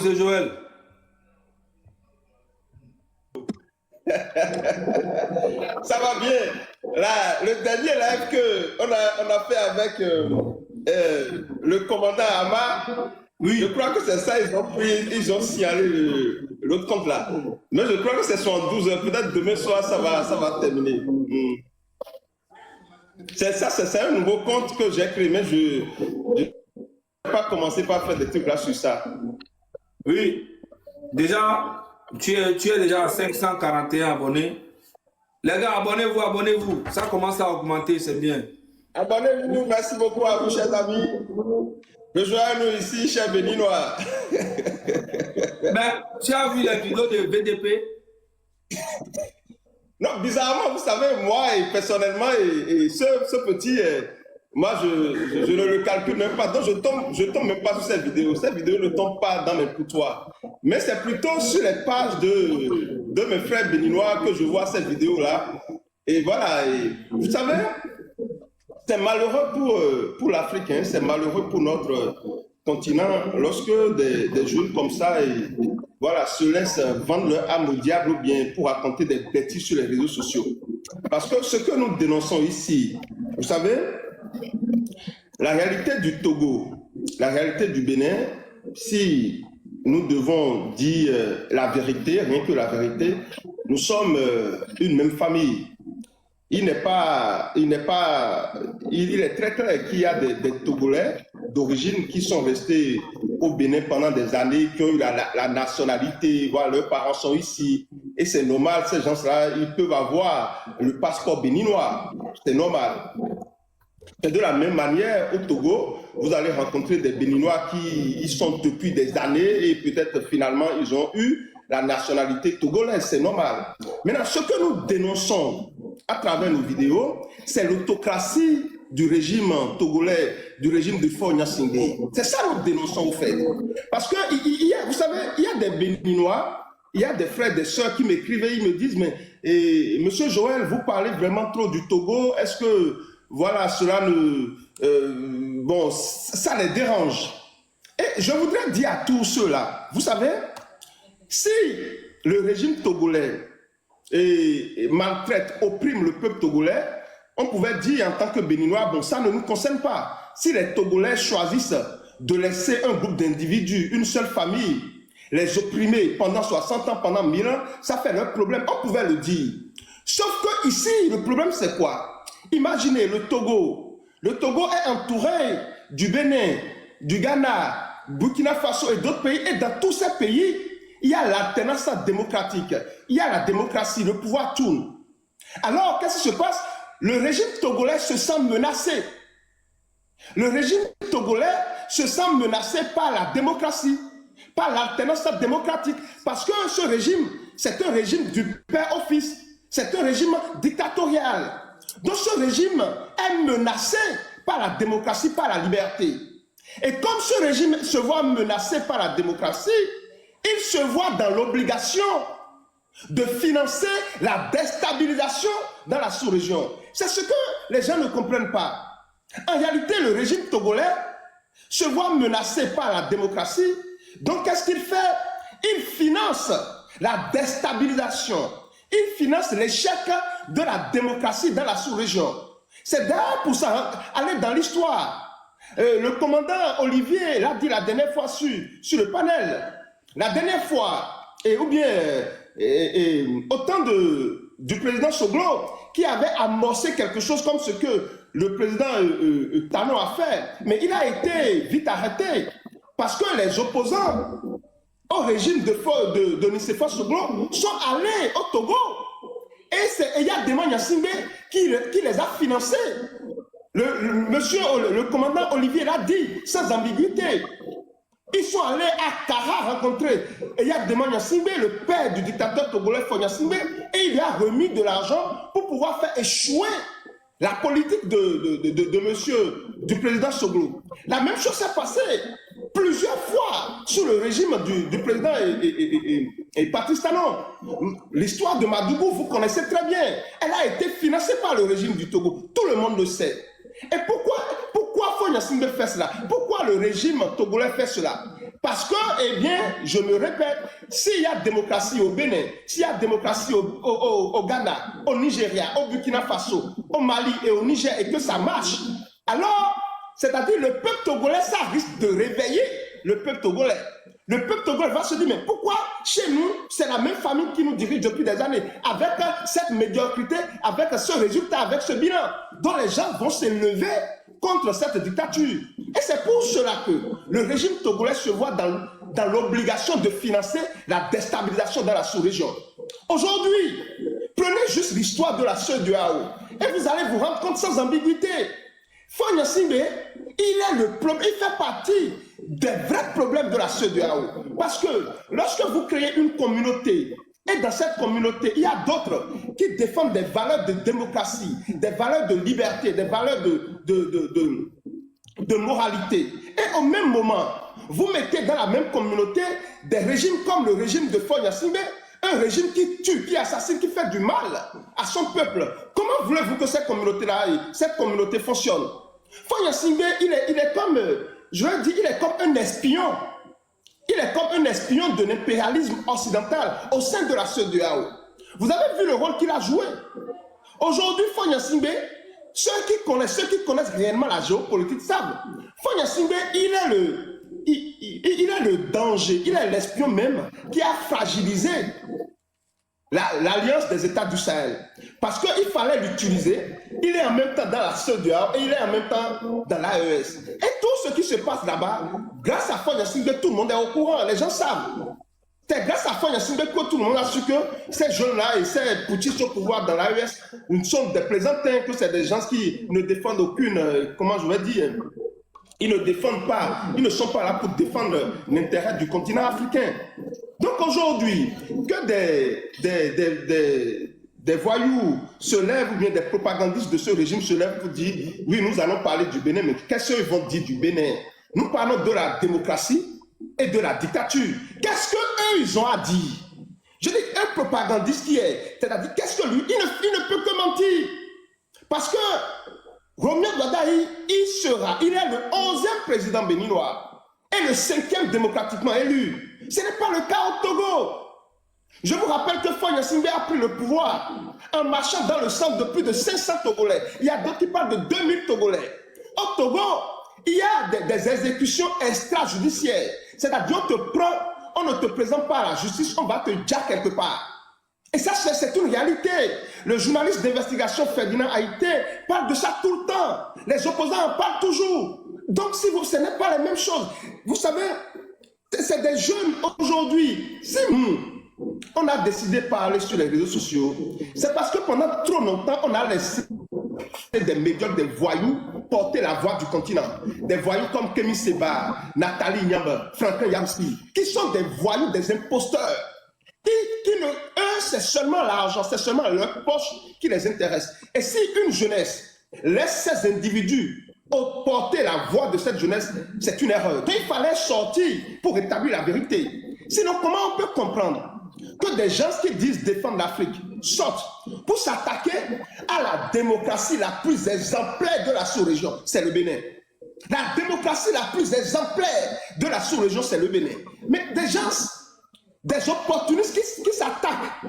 M. Joël. Ça va bien. Là, le dernier live qu'on a fait avec le commandant Amar, oui. Je crois que c'est ça, ils ont signalé l'autre compte là. Mais je crois que c'est 72 heures. Peut-être demain soir, ça va terminer. C'est ça, c'est un nouveau compte que j'ai créé, mais je n'ai pas commencé par faire des trucs là sur ça. Oui. Déjà, tu es déjà à 541 abonnés. Les gars, abonnez-vous, abonnez-vous. Ça commence à augmenter, c'est bien. Abonnez-vous, merci beaucoup à vous, chers amis. Rejoignez-nous ici, chers Béninois. Mais tu as vu les vidéos de VDP? Non, bizarrement, vous savez, moi, personnellement, ce petit, moi, je ne le calcule même pas. Donc, je tombe même pas sur ces vidéos. Ces vidéos ne tombent pas dans mes poutoirs. Mais c'est plutôt sur les pages de mes frères béninois que je vois ces vidéos-là. Et voilà, vous savez, c'est malheureux pour l'Afrique, hein, c'est malheureux pour notre continent lorsque des jeunes comme ça voilà, se laissent vendre leur âme au diable ou bien pour raconter des bêtises sur les réseaux sociaux. Parce que ce que nous dénonçons ici, vous savez, la réalité du Togo, la réalité du Bénin, si nous devons dire la vérité, rien que la vérité, nous sommes une même famille. Il est très clair qu'il y a des Togolais d'origine qui sont restés au Bénin pendant des années, qui ont eu la nationalité, voilà, leurs parents sont ici. Et c'est normal, ces gens-là, ils peuvent avoir le passeport béninois. C'est normal. Et de la même manière, au Togo, vous allez rencontrer des Béninois qui y sont depuis des années et peut-être finalement, ils ont eu la nationalité togolaise. C'est normal. Maintenant, ce que nous dénonçons à travers nos vidéos, c'est l'autocratie du régime togolais, du régime de Faure Gnassingbé. C'est ça que nous dénonçons au fait. Parce que, vous savez, il y a des Béninois, il y a des frères, des sœurs qui m'écrivent et ils me disent, mais Monsieur Joël, vous parlez vraiment trop du Togo, est-ce que, voilà, cela ne... bon, ça les dérange. Et je voudrais dire à tous ceux-là, vous savez, si le régime togolais maltraite, opprime le peuple togolais, on pouvait dire en tant que Béninois, bon, ça ne nous concerne pas. Si les Togolais choisissent de laisser un groupe d'individus, une seule famille, les opprimer pendant 60 ans, pendant 1000 ans, ça fait leur problème. On pouvait le dire. Sauf que ici, le problème c'est quoi? Imaginez le Togo. Le Togo est entouré du Bénin, du Ghana, Burkina Faso et d'autres pays. Et dans tous ces pays, il y a l'alternance démocratique. Il y a la démocratie, le pouvoir tourne. Alors, qu'est-ce qui se passe? Le régime togolais se sent menacé. Le régime togolais se sent menacé par la démocratie, par l'alternance démocratique. Parce que ce régime, c'est un régime du père au fils. C'est un régime dictatorial. Donc ce régime est menacé par la démocratie, par la liberté. Et comme ce régime se voit menacé par la démocratie, il se voit dans l'obligation de financer la déstabilisation dans la sous-région. C'est ce que les gens ne comprennent pas. En réalité, le régime togolais se voit menacé par la démocratie. Donc, qu'est-ce qu'il fait? Il finance la déstabilisation. Il finance l'échec de la démocratie dans la sous-région. C'est d'ailleurs pour ça, aller dans l'histoire. Le commandant Olivier l'a dit la dernière fois sur le panel. La dernière fois, ou bien au temps du président Soglo, qui avait amorcé quelque chose comme ce que le président Talon a fait. Mais il a été vite arrêté parce que les opposants au régime de Nicéphore Soglo sont allés au Togo. Et il y a Demba Gnassingbé qui les a financés. Le commandant Olivier l'a dit, sans ambiguïté. Ils sont allés à Kara rencontrer Demba Gnassingbé, le père du dictateur togolais Faure Gnassingbé, et il lui a remis de l'argent pour pouvoir faire échouer la politique du président Soglo. La même chose s'est passée plusieurs fois sous le régime du président Patrice Talon. L'histoire de Madougou, vous connaissez très bien. Elle a été financée par le régime du Togo. Tout le monde le sait. Et pourquoi Faure Gnassingbé fait cela? Pourquoi le régime togolais fait cela? Parce que, eh bien, je me répète, s'il y a démocratie au Bénin, s'il y a démocratie au Ghana, au Nigeria, au Burkina Faso, au Mali et au Niger, et que ça marche, alors, c'est-à-dire le peuple togolais, ça risque de réveiller le peuple togolais. Le peuple togolais va se dire, mais pourquoi chez nous, c'est la même famille qui nous dirige depuis des années, avec cette médiocrité, avec ce résultat, avec ce bilan, dont les gens vont se lever contre cette dictature. Et c'est pour cela que le régime togolais se voit dans l'obligation de financer la déstabilisation dans la sous-région. Aujourd'hui, prenez juste l'histoire de la CEDEAO et vous allez vous rendre compte sans ambiguïté. Fagne Gnassingbe, il fait partie des vrais problèmes de la CEDEAO. Parce que lorsque vous créez une communauté, et dans cette communauté, il y a d'autres qui défendent des valeurs de démocratie, des valeurs de liberté, des valeurs de moralité. Et au même moment, vous mettez dans la même communauté des régimes comme le régime de Fagne Gnassingbe, un régime qui tue, qui assassine, qui fait du mal à son peuple. Comment voulez-vous que cette communauté fonctionne? Fagne Gnassingbe, il est comme, je veux dire, il est comme un espion. Il est comme un espion de l'impérialisme occidental au sein de la CEDEAO. Vous avez vu le rôle qu'il a joué. Aujourd'hui, Fagne Gnassingbe, ceux qui connaissent réellement la géopolitique savent. Fagne Gnassingbe, il est le danger, il est l'espion même qui a fragilisé l'alliance des États du Sahel. Parce qu'il fallait l'utiliser. Il est en même temps dans la CEDEAO et il est en même temps dans l'AES. Et tout ce qui se passe là-bas, grâce à Fagne Gnassingbe, tout le monde est au courant, les gens savent. C'est grâce à Fagne Gnassingbe que tout le monde a su que ces jeunes-là et ces putschistes au pouvoir dans l'AES sont des plaisantins, que c'est des gens qui ne défendent aucune, comment je vais dire, ils ne défendent pas, ils ne sont pas là pour défendre l'intérêt du continent africain. Donc aujourd'hui, que des voyous se lèvent ou bien des propagandistes de ce régime se lèvent pour dire oui, nous allons parler du Bénin, mais qu'est-ce qu'ils vont dire du Bénin? Nous parlons de la démocratie et de la dictature. Qu'est-ce qu'eux, ils ont à dire? Je dis un propagandiste qui est, c'est-à-dire qu'est-ce que lui, il ne peut que mentir. Parce que Romuald Wadaï, il est le 11e président béninois et le 5e démocratiquement élu. Ce n'est pas le cas au Togo. Je vous rappelle que Fagne Gnassingbe a pris le pouvoir en marchant dans le centre de plus de 500 Togolais. Il y a d'autres qui parlent de 2000 Togolais. Au Togo, il y a des exécutions extrajudiciaires. C'est-à-dire on ne te présente pas à la justice, on va te dire quelque part. Et ça, c'est une réalité. Le journaliste d'investigation Ferdinand Haïté parle de ça tout le temps. Les opposants en parlent toujours. Donc, ce n'est pas la même chose. Vous savez, c'est des jeunes aujourd'hui. Si on a décidé de parler sur les réseaux sociaux, c'est parce que pendant trop longtemps, on a laissé des médiocres, des voyous porter la voix du continent. Des voyous comme Kémy Séba, Nathalie Nyamba, Franklin Yamsi, qui sont des voyous, des imposteurs. Eux, c'est seulement l'argent, c'est seulement leur poche qui les intéresse. Et si une jeunesse laisse ces individus porter la voix de cette jeunesse, c'est une erreur. Donc il fallait sortir pour établir la vérité. Sinon, comment on peut comprendre que des gens qui disent défendre l'Afrique sortent pour s'attaquer à la démocratie la plus exemplaire de la sous-région, c'est le Bénin. La démocratie la plus exemplaire de la sous-région, c'est le Bénin. Mais des gens, des opportunistes qui s'attaquent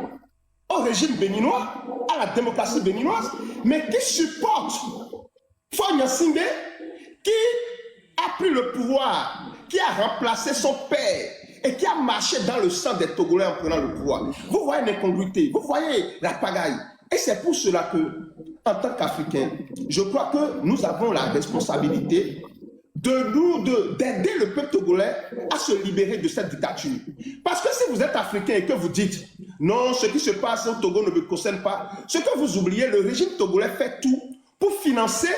au régime béninois, à la démocratie béninoise, mais qui supportent Fagne Gnassingbe, qui a pris le pouvoir, qui a remplacé son père et qui a marché dans le sang des Togolais en prenant le pouvoir. Vous voyez l'incongruité, vous voyez la pagaille. Et c'est pour cela que, en tant qu'Africains, je crois que nous avons la responsabilité d'aider le peuple togolais à se libérer de cette dictature. Parce que si vous êtes Africain et que vous dites non, ce qui se passe au Togo ne me concerne pas, ce que vous oubliez, le régime togolais fait tout pour financer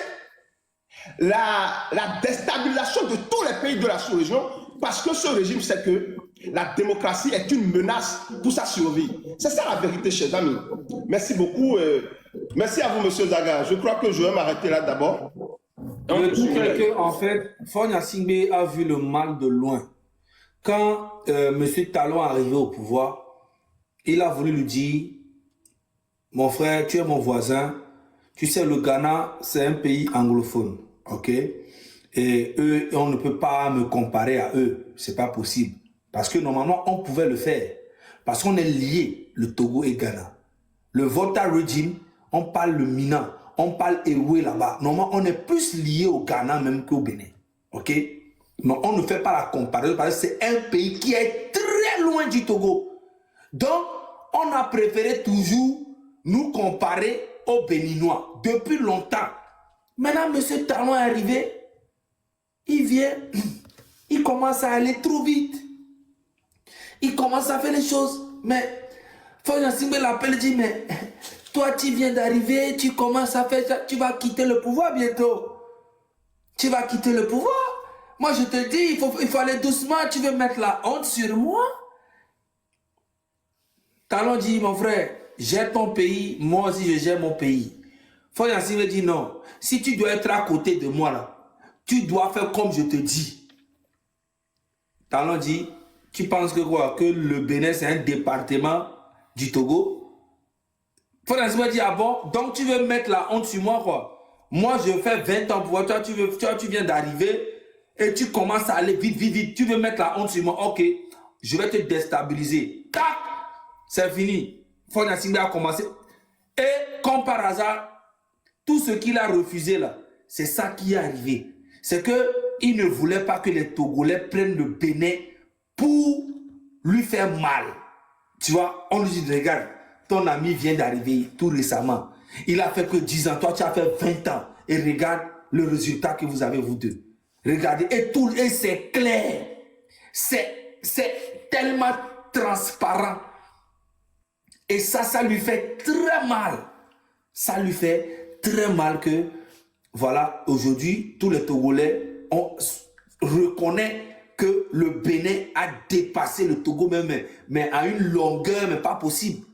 la déstabilisation de tous les pays de la sous-région, parce que ce régime sait que la démocratie est une menace pour sa survie. C'est ça la vérité, chers amis. Merci beaucoup. Merci à vous, monsieur Zaga. Je crois que je vais m'arrêter là d'abord. Le truc est que, en fait, Fagne Gnassingbe a vu le mal de loin. Quand M. Talon est arrivé au pouvoir, il a voulu lui dire, mon frère, tu es mon voisin. Tu sais, le Ghana, c'est un pays anglophone. Ok? Et eux, on ne peut pas me comparer à eux. C'est pas possible. Parce que normalement, on pouvait le faire. Parce qu'on est liés, le Togo et Ghana. Le Volta Régime, on parle le Mina, on parle Ewe là-bas. Normalement, on est plus lié au Ghana même qu'au Bénin. Ok? Mais on ne fait pas la comparaison parce que c'est un pays qui est très loin du Togo. Donc, on a préféré toujours nous comparer aux Béninois depuis longtemps. Maintenant, M. Talon est arrivé. Il vient, il commence à aller trop vite. Il commence à faire les choses. Mais Fonya Singbe l'appelle et dit, mais toi tu viens d'arriver, tu commences à faire ça, tu vas quitter le pouvoir bientôt. Tu vas quitter le pouvoir. Moi je te dis, il faut aller doucement, tu veux mettre la honte sur moi. Talon dit, mon frère, gère ton pays, moi aussi je gère mon pays. Fonya Singbe dit, non, si tu dois être à côté de moi là, tu dois faire comme je te dis. Talon dit, tu penses que quoi? Que le Bénin c'est un département du Togo? Fonya dit, ah bon? Donc tu veux mettre la honte sur moi quoi? Moi je fais 20 ans pour toi, tu viens d'arriver et tu commences à aller vite, vite, vite. Tu veux mettre la honte sur moi? Ok, je vais te déstabiliser. Tac! C'est fini. Fonya a commencé. Et comme par hasard, tout ce qu'il a refusé là, c'est ça qui est arrivé. C'est qu'il ne voulait pas que les Togolais prennent le Bénin pour lui faire mal. Tu vois, on lui dit, regarde, ton ami vient d'arriver tout récemment. Il a fait que 10 ans, toi tu as fait 20 ans. Et regarde le résultat que vous avez vous deux. Regardez, et c'est clair. C'est tellement transparent. Et ça lui fait très mal. Ça lui fait très mal que, voilà, aujourd'hui, tous les Togolais, on reconnaît que le Bénin a dépassé le Togo, mais à une longueur, mais pas possible.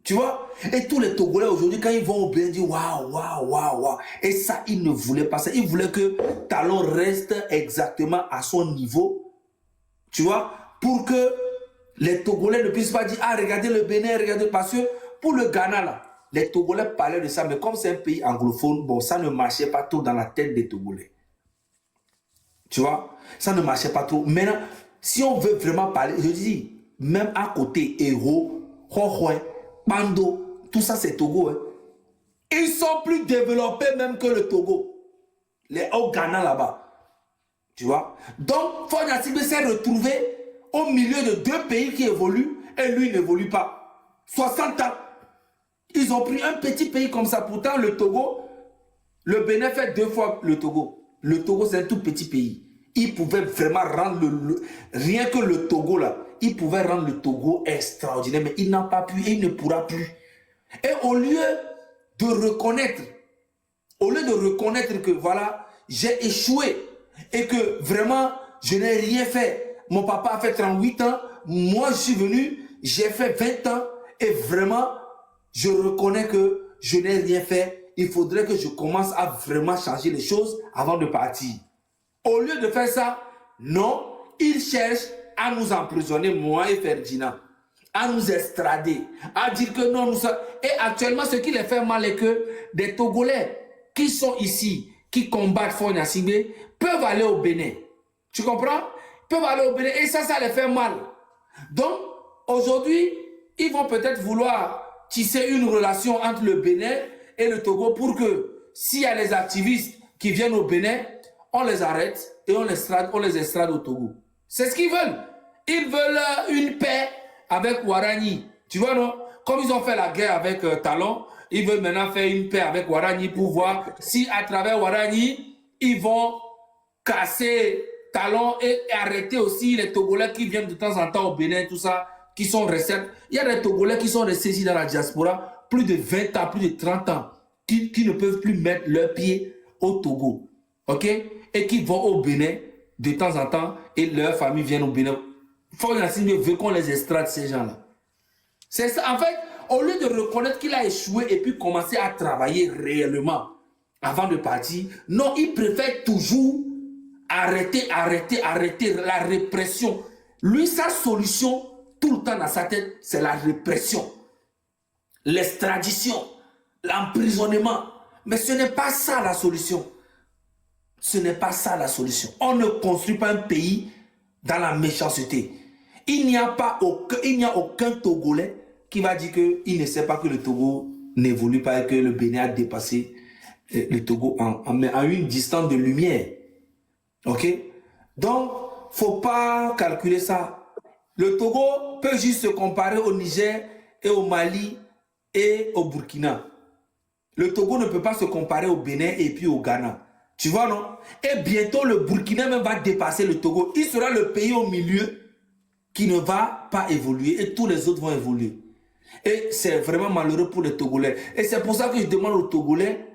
Tu vois? Et tous les Togolais aujourd'hui, quand ils vont au Bénin, ils disent waouh, waouh, waouh, waouh. Et ça, ils ne voulaient pas ça. Ils voulaient que Talon reste exactement à son niveau. Tu vois? Pour que les Togolais ne puissent pas dire, ah, regardez le Bénin, regardez. Parce que pour le Ghana, là, les Togolais parlaient de ça, mais comme c'est un pays anglophone, bon, ça ne marchait pas trop dans la tête des Togolais. Tu vois? Ça ne marchait pas trop. Maintenant, si on veut vraiment parler, je dis, même à côté, Héros, Hohoué, Bando, tout ça c'est Togo. Hein. Ils sont plus développés même que le Togo. Les au Ghana là-bas. Tu vois? Donc, Fonya Singbe s'est retrouvé au milieu de deux pays qui évoluent et lui n'évolue pas. 60 ans. Ils ont pris un petit pays comme ça. Pourtant, le Togo, le Bénin fait 2 fois le Togo. Le Togo, c'est un tout petit pays. Il pouvait vraiment rendre rien que le Togo là, il pouvait rendre le Togo extraordinaire, mais il n'a pas pu et il ne pourra plus. Et au lieu de reconnaître que voilà, j'ai échoué et que vraiment je n'ai rien fait. Mon papa a fait 38 ans, moi je suis venu, j'ai fait 20 ans et vraiment je reconnais que je n'ai rien fait. Il faudrait que je commence à vraiment changer les choses avant de partir. Au lieu de faire ça, non, il cherche à nous emprisonner, moi et Ferdinand, à nous extrader, à dire que non, nous sommes... Et actuellement, ce qui les fait mal est que des Togolais qui sont ici, qui combattent Fonya Singbe, peuvent aller au Bénin. Tu comprends? Peuvent aller au Bénin et ça les fait mal. Donc, aujourd'hui, ils vont peut-être vouloir tisser une relation entre le Bénin et le Togo pour que s'il y a les activistes qui viennent au Bénin, on les arrête et on les extrade au Togo. C'est ce qu'ils veulent. Ils veulent une paix avec Waragni. Tu vois, non? Comme ils ont fait la guerre avec Talon, ils veulent maintenant faire une paix avec Waragni pour voir si à travers Waragni, ils vont casser Talon et arrêter aussi les Togolais qui viennent de temps en temps au Bénin, tout ça, qui sont restés. Il y a des Togolais qui sont restés ici dans la diaspora plus de 20 ans, plus de 30 ans, qui ne peuvent plus mettre leurs pieds au Togo. OK? Et qui vont au Bénin de temps en temps et leurs familles viennent au Bénin. Fonya Singbe veut qu'on les extrade, ces gens-là. C'est ça. En fait, au lieu de reconnaître qu'il a échoué et puis commencer à travailler réellement avant de partir, non, il préfère toujours arrêter la répression. Lui, sa solution, tout le temps dans sa tête, c'est la répression, l'extradition, l'emprisonnement. Mais ce n'est pas ça la solution. ce n'est pas ça la solution. On ne construit pas un pays dans la méchanceté. Il n'y a aucun Togolais qui va dire qu'il ne sait pas que le Togo n'évolue pas et que le Bénin a dépassé le Togo à une distance de lumière. Ok? Donc, faut pas calculer ça. Le Togo peut juste se comparer au Niger et au Mali et au Burkina. Le Togo ne peut pas se comparer au Bénin et puis au Ghana. Tu vois, non? Et bientôt, le Burkina même va dépasser le Togo. Il sera le pays au milieu qui ne va pas évoluer et tous les autres vont évoluer. Et c'est vraiment malheureux pour les Togolais. Et c'est pour ça que je demande aux Togolais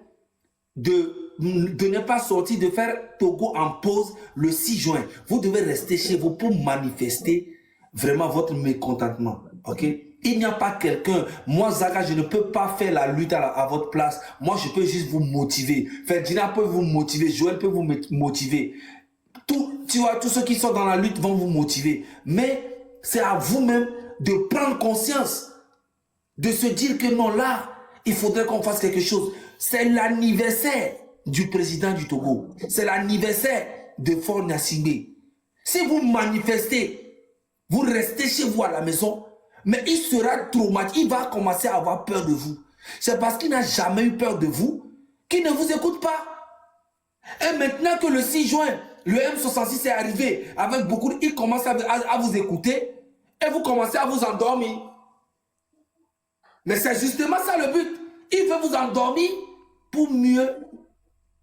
de ne pas sortir, de faire Togo en pause le 6 juin. Vous devez rester chez vous pour manifester vraiment votre mécontentement. Ok? Il n'y a pas quelqu'un, moi Zaga, je ne peux pas faire la lutte à votre place. Moi, je peux juste vous motiver. Ferdinand peut vous motiver, Joël peut vous motiver. Tu vois, tous ceux qui sont dans la lutte vont vous motiver. Mais c'est à vous-même de prendre conscience, de se dire que non, là, il faudrait qu'on fasse quelque chose. C'est l'anniversaire du président du Togo. C'est l'anniversaire de Faure Gnassingbé. Si vous manifestez, vous restez chez vous à la maison, mais il sera traumatisé, il va commencer à avoir peur de vous. C'est parce qu'il n'a jamais eu peur de vous qu'il ne vous écoute pas. Et maintenant que le 6 juin, le M66 est arrivé avec beaucoup de... Il commence à vous écouter et vous commencez à vous endormir. Mais c'est justement ça le but. Il veut vous endormir pour mieux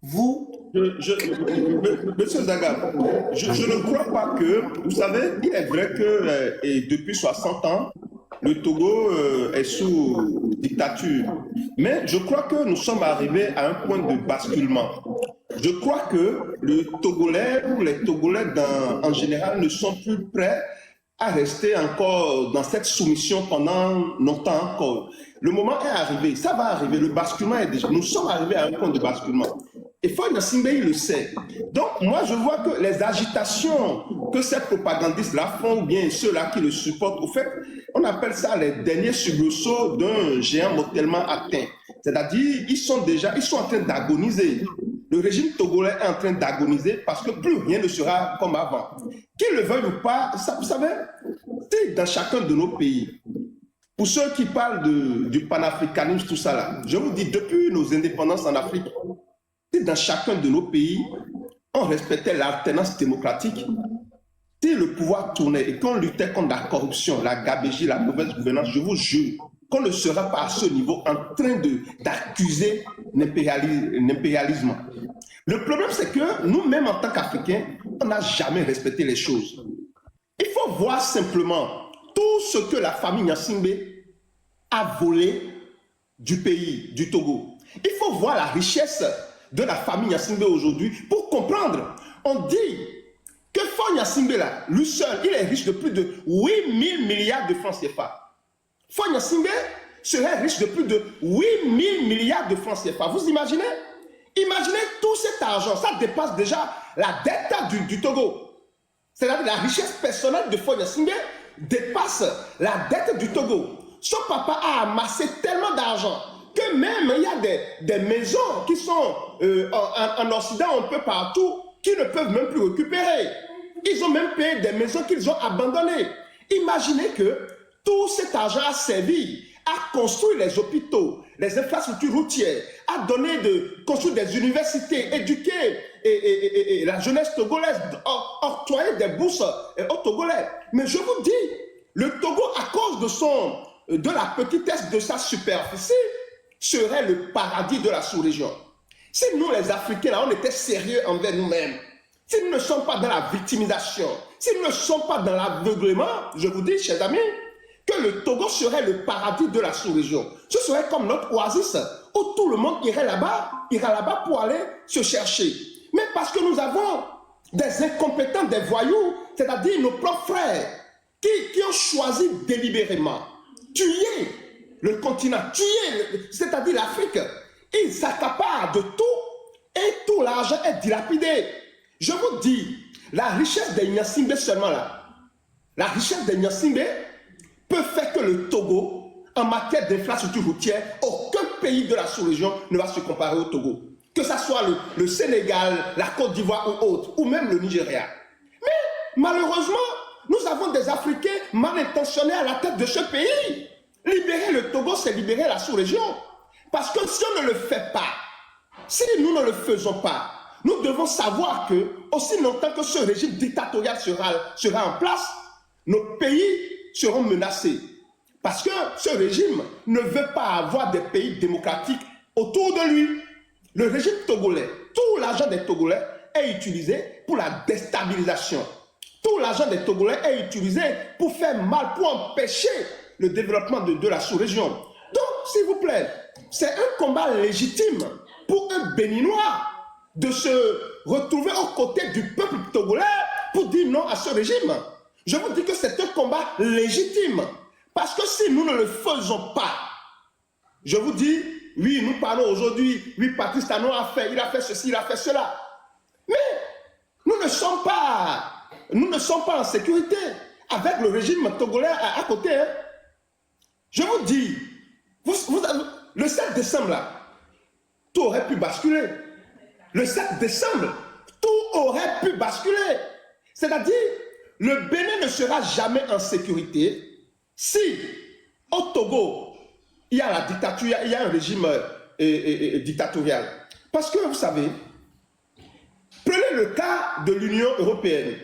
vous... Monsieur Zaga, je ne crois pas que... Vous savez, il est vrai que depuis 60 ans, le Togo est sous dictature. Mais je crois que nous sommes arrivés à un point de basculement. Je crois que le Togolais ou les Togolais en général ne sont plus prêts à rester encore dans cette soumission pendant longtemps encore. Le moment est arrivé, ça va arriver, le basculement est déjà... Nous sommes arrivés à un point de basculement. Et Faure Gnassingbé, il le sait. Donc, moi, je vois que les agitations que ces propagandistes-là font, ou bien ceux-là qui le supportent, au fait, on appelle ça les derniers soubresauts d'un géant mortellement atteint. C'est-à-dire, ils sont en train d'agoniser. Le régime togolais est en train d'agoniser parce que plus rien ne sera comme avant. Qu'ils le veuillent ou pas, ça, vous savez, c'est dans chacun de nos pays. Pour ceux qui parlent du panafricanisme, tout ça là, je vous dis, depuis nos indépendances en Afrique, si dans chacun de nos pays, on respectait l'alternance démocratique, si le pouvoir tournait et qu'on luttait contre la corruption, la gabégie, la mauvaise gouvernance, je vous jure qu'on ne sera pas à ce niveau en train d'accuser l'impérialisme. Le problème, c'est que nous-mêmes, en tant qu'Africains, on n'a jamais respecté les choses. Il faut voir simplement tout ce que la famille Gnassingbé a volé du pays, du Togo. Il faut voir la richesse de la famille Gnassingbé aujourd'hui pour comprendre. On dit que Faure Gnassingbé, là, lui seul, il est riche de plus de 8 000 milliards de francs CFA. Faure Gnassingbé serait riche de plus de 8 000 milliards de francs CFA. Vous imaginez? Imaginez tout cet argent. Ça dépasse déjà la dette du Togo. C'est-à-dire la richesse personnelle de Faure Gnassingbé dépasse la dette du Togo. Son papa a amassé tellement d'argent que même il y a des maisons qui sont en Occident, un peu partout, qui ne peuvent même plus récupérer. Ils ont même payé des maisons qu'ils ont abandonnées. Imaginez que tout cet argent a servi à construire les hôpitaux, les infrastructures routières, à construire des universités, éduquer et la jeunesse togolaise, octroyer des bourses aux Togolais. Mais je vous dis, le Togo, à cause de la petitesse de sa superficie, serait le paradis de la sous-région. Si nous, les Africains, là, on était sérieux envers nous-mêmes, si nous ne sommes pas dans la victimisation, si nous ne sommes pas dans l'aveuglement, je vous dis, chers amis, que le Togo serait le paradis de la sous-région. Ce serait comme notre oasis, où tout le monde ira là-bas pour aller se chercher. Mais parce que nous avons des incompétents, des voyous, c'est-à-dire nos propres frères, qui ont choisi délibérément tuer le continent, c'est-à-dire l'Afrique. Ils s'accaparent de tout et tout l'argent est dilapidé. Je vous dis, la richesse des Gnassingbé seulement là, la richesse des Gnassingbé peut faire que le Togo, en matière d'infrastructure routière, aucun pays de la sous-région ne va se comparer au Togo. Que que ce soit le Sénégal, la Côte d'Ivoire ou autre, ou même le Nigeria. Mais malheureusement, nous avons des Africains mal intentionnés à la tête de ce pays. Libérer le Togo, c'est libérer la sous-région. Parce que si on ne le fait pas, si nous ne le faisons pas, nous devons savoir que, aussi longtemps que ce régime dictatorial sera en place, nos pays seront menacés. Parce que ce régime ne veut pas avoir des pays démocratiques autour de lui. Le régime togolais, tout l'argent des Togolais est utilisé pour la déstabilisation. Tout l'argent des Togolais est utilisé pour faire mal, pour empêcher le développement de la sous-région. Donc, s'il vous plaît, c'est un combat légitime pour un Béninois de se retrouver aux côtés du peuple togolais pour dire non à ce régime. Je vous dis que c'est un combat légitime. Parce que si nous ne le faisons pas, je vous dis, oui, nous parlons aujourd'hui, oui, Patrice Talon il a fait ceci, il a fait cela. Mais nous ne sommes pas en sécurité avec le régime togolais à côté. Hein. Je vous dis, le 7 décembre, là, tout aurait pu basculer. Le 7 décembre, tout aurait pu basculer. C'est-à-dire, le Bénin ne sera jamais en sécurité si, au Togo, il y a la dictature, il y a un régime dictatorial. Parce que, vous savez, prenez le cas de l'Union européenne.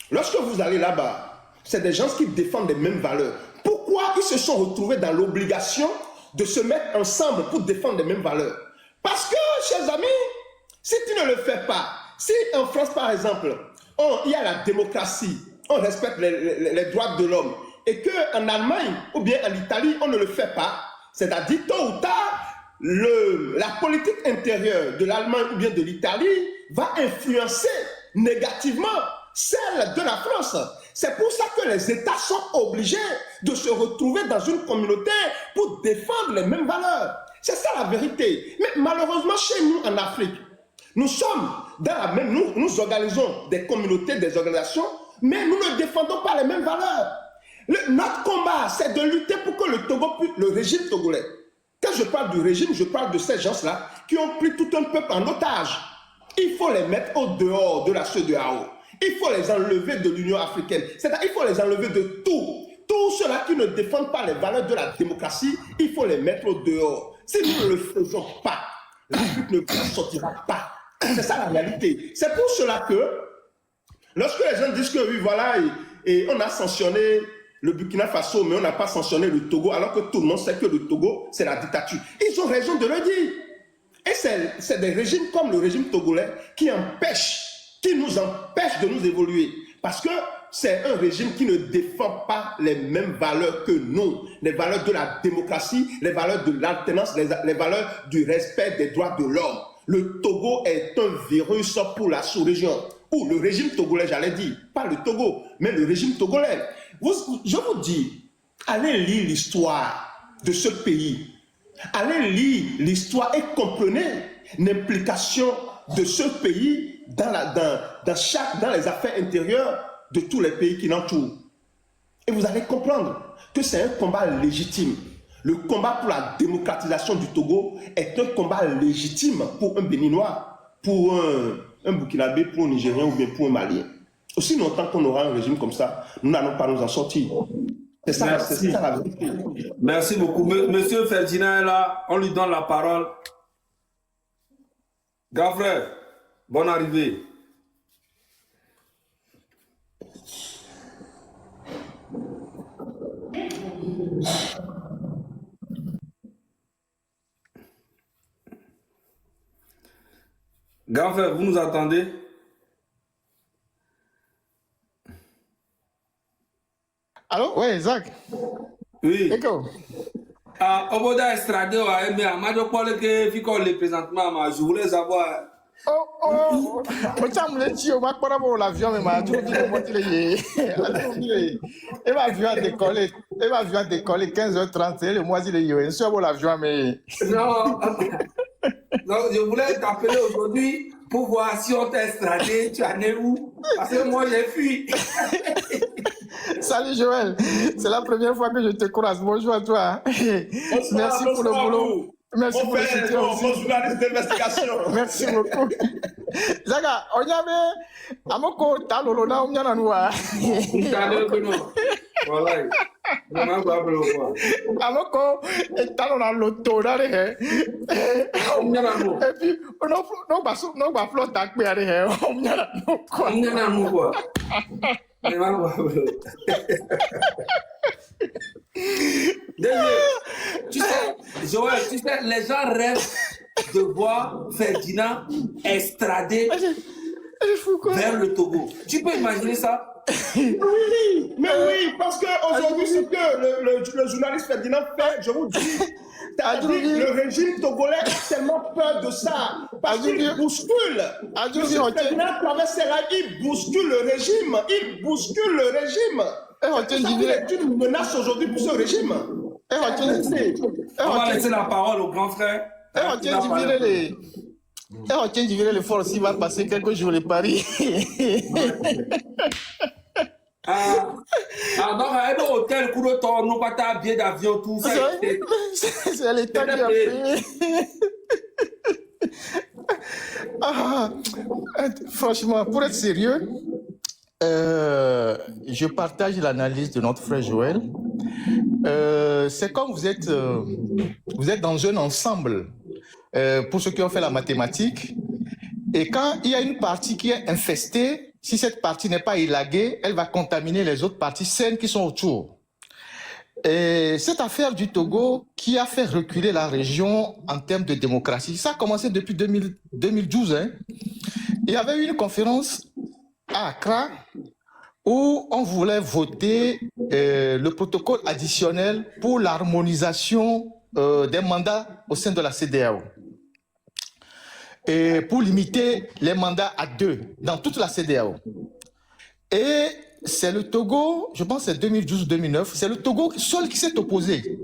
Lorsque vous allez là-bas, c'est des gens qui défendent les mêmes valeurs. Pourquoi ils se sont retrouvés dans l'obligation de se mettre ensemble pour défendre les mêmes valeurs? Parce que, chers amis, si tu ne le fais pas, si en France, par exemple, il y a la démocratie, on respecte les droits de l'homme, et qu'en Allemagne ou bien en Italie, on ne le fait pas, c'est-à-dire tôt ou tard, la politique intérieure de l'Allemagne ou bien de l'Italie va influencer négativement celle de la France. C'est pour ça que les États sont obligés de se retrouver dans une communauté pour défendre les mêmes valeurs. C'est ça la vérité. Mais malheureusement, chez nous en Afrique, nous sommes dans la même, nous organisons des communautés, des organisations, mais nous ne défendons pas les mêmes valeurs. Notre combat, c'est de lutter pour que le Togo, le régime togolais, quand je parle du régime, je parle de ces gens-là qui ont pris tout un peuple en otage. Il faut les mettre au dehors de la CEDEAO. Il faut les enlever de l'Union africaine. C'est-à-dire qu'il faut les enlever de tout. Tous ceux-là qui ne défendent pas les valeurs de la démocratie, il faut les mettre au dehors. Si nous ne le faisons pas, l'Afrique ne sortira pas. C'est ça la réalité. C'est pour cela que, lorsque les gens disent que oui, voilà, et on a sanctionné le Burkina Faso, mais on n'a pas sanctionné le Togo, alors que tout le monde sait que le Togo, c'est la dictature. Ils ont raison de le dire. Et c'est des régimes comme le régime togolais qui nous empêchent de nous évoluer. Parce que c'est un régime qui ne défend pas les mêmes valeurs que nous. Les valeurs de la démocratie, les valeurs de l'alternance, les valeurs du respect des droits de l'homme. Le Togo est un virus pour la sous-région. Ou le régime togolais, j'allais dire. Pas le Togo, mais le régime togolais. Je vous dis, allez lire l'histoire de ce pays. Allez lire l'histoire et comprenez l'implication de ce pays dans les affaires intérieures de tous les pays qui l'entourent. Et vous allez comprendre que c'est un combat légitime. Le combat pour la démocratisation du Togo est un combat légitime pour un Béninois, pour un Burkinabé, pour un Nigérien ou bien pour un Malien. Aussi longtemps qu'on aura un régime comme ça, nous n'allons pas nous en sortir. C'est ça, c'est ça la vérité. Merci beaucoup. Monsieur Ferdinand est là, on lui donne la parole. Grand frère, bonne arrivée. Grand frère, vous nous entendez? Allô? Oui, Isaac. Oui. Eko. Oboda Estrade, je voulais savoir. Oh, l'avion, l'avion a décollé. L'avion a décollé 15h30. Le mois, il est l'avion, mais. Non, je voulais t'appeler aujourd'hui pour voir si on t'a extradé, tu en es où? Parce que moi, j'ai fui. Salut Joël, c'est la première fois que je te croise. Bonjour à toi. Bonsoir, merci pour le boulot. Merci Mon pour le frère, soutien aussi. mon journaliste d'investigation. Merci beaucoup. Zaga, on y avait Amoko Talolona, on y en a nous. Voilà. Non, pas pour Amoko Talona Loto, là, et puis, on va flotter à quoi, on y en a nous, quoi. Tu sais, Joël, les gens rêvent de voir Ferdinand extradé vers le Togo. Tu peux imaginer ça? Oui, mais oui, parce qu'aujourd'hui, ce que le journaliste Ferdinand fait, je vous dis, le régime togolais a tellement peur de ça, parce qu'il bouscule. Ferdinand Traversé là, il bouscule le régime, Il est une menace aujourd'hui pour ce régime. On va laisser la parole au grand frère. On tient de virer les forces, il va passer quelques jours les paris. Donc, à un hôtel, coup de temps, nous pas ta billet d'avion, tout ça. C'est l'État qui a payé. Franchement, pour être sérieux, je partage l'analyse de notre frère Joël. C'est comme vous êtes dans un ensemble, pour ceux qui ont fait la mathématique, et quand il y a une partie qui est infestée, si cette partie n'est pas élaguée, elle va contaminer les autres parties saines qui sont autour. Et cette affaire du Togo qui a fait reculer la région en termes de démocratie, ça a commencé depuis 2012. Hein. Il y avait eu une conférence à Accra où on voulait voter le protocole additionnel pour l'harmonisation des mandats au sein de la CEDEAO. Et pour limiter les mandats à 2 dans toute la CEDEAO. Et c'est le Togo, je pense que c'est 2012-2009, c'est le Togo seul qui s'est opposé.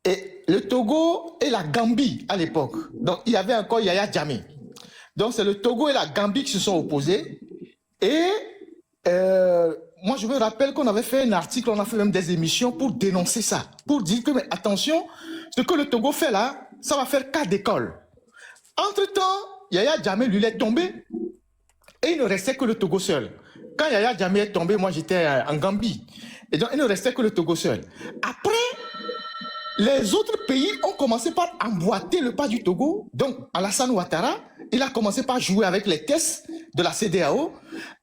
Et le Togo et la Gambie à l'époque. Donc il y avait encore Yaya Jammeh. Donc c'est le Togo et la Gambie qui se sont opposés. Et moi je me rappelle qu'on avait fait un article, on a fait même des émissions pour dénoncer ça. Pour dire que, mais attention, ce que le Togo fait là, ça va faire cas d'école. Entre-temps, Yaya Jammeh, lui, il est tombé et il ne restait que le Togo seul. Quand Yaya Jammeh est tombé, moi, j'étais en Gambie. Et donc, il ne restait que le Togo seul. Après, les autres pays ont commencé par emboîter le pas du Togo. Donc, Alassane Ouattara, il a commencé par jouer avec les tests de la CEDEAO.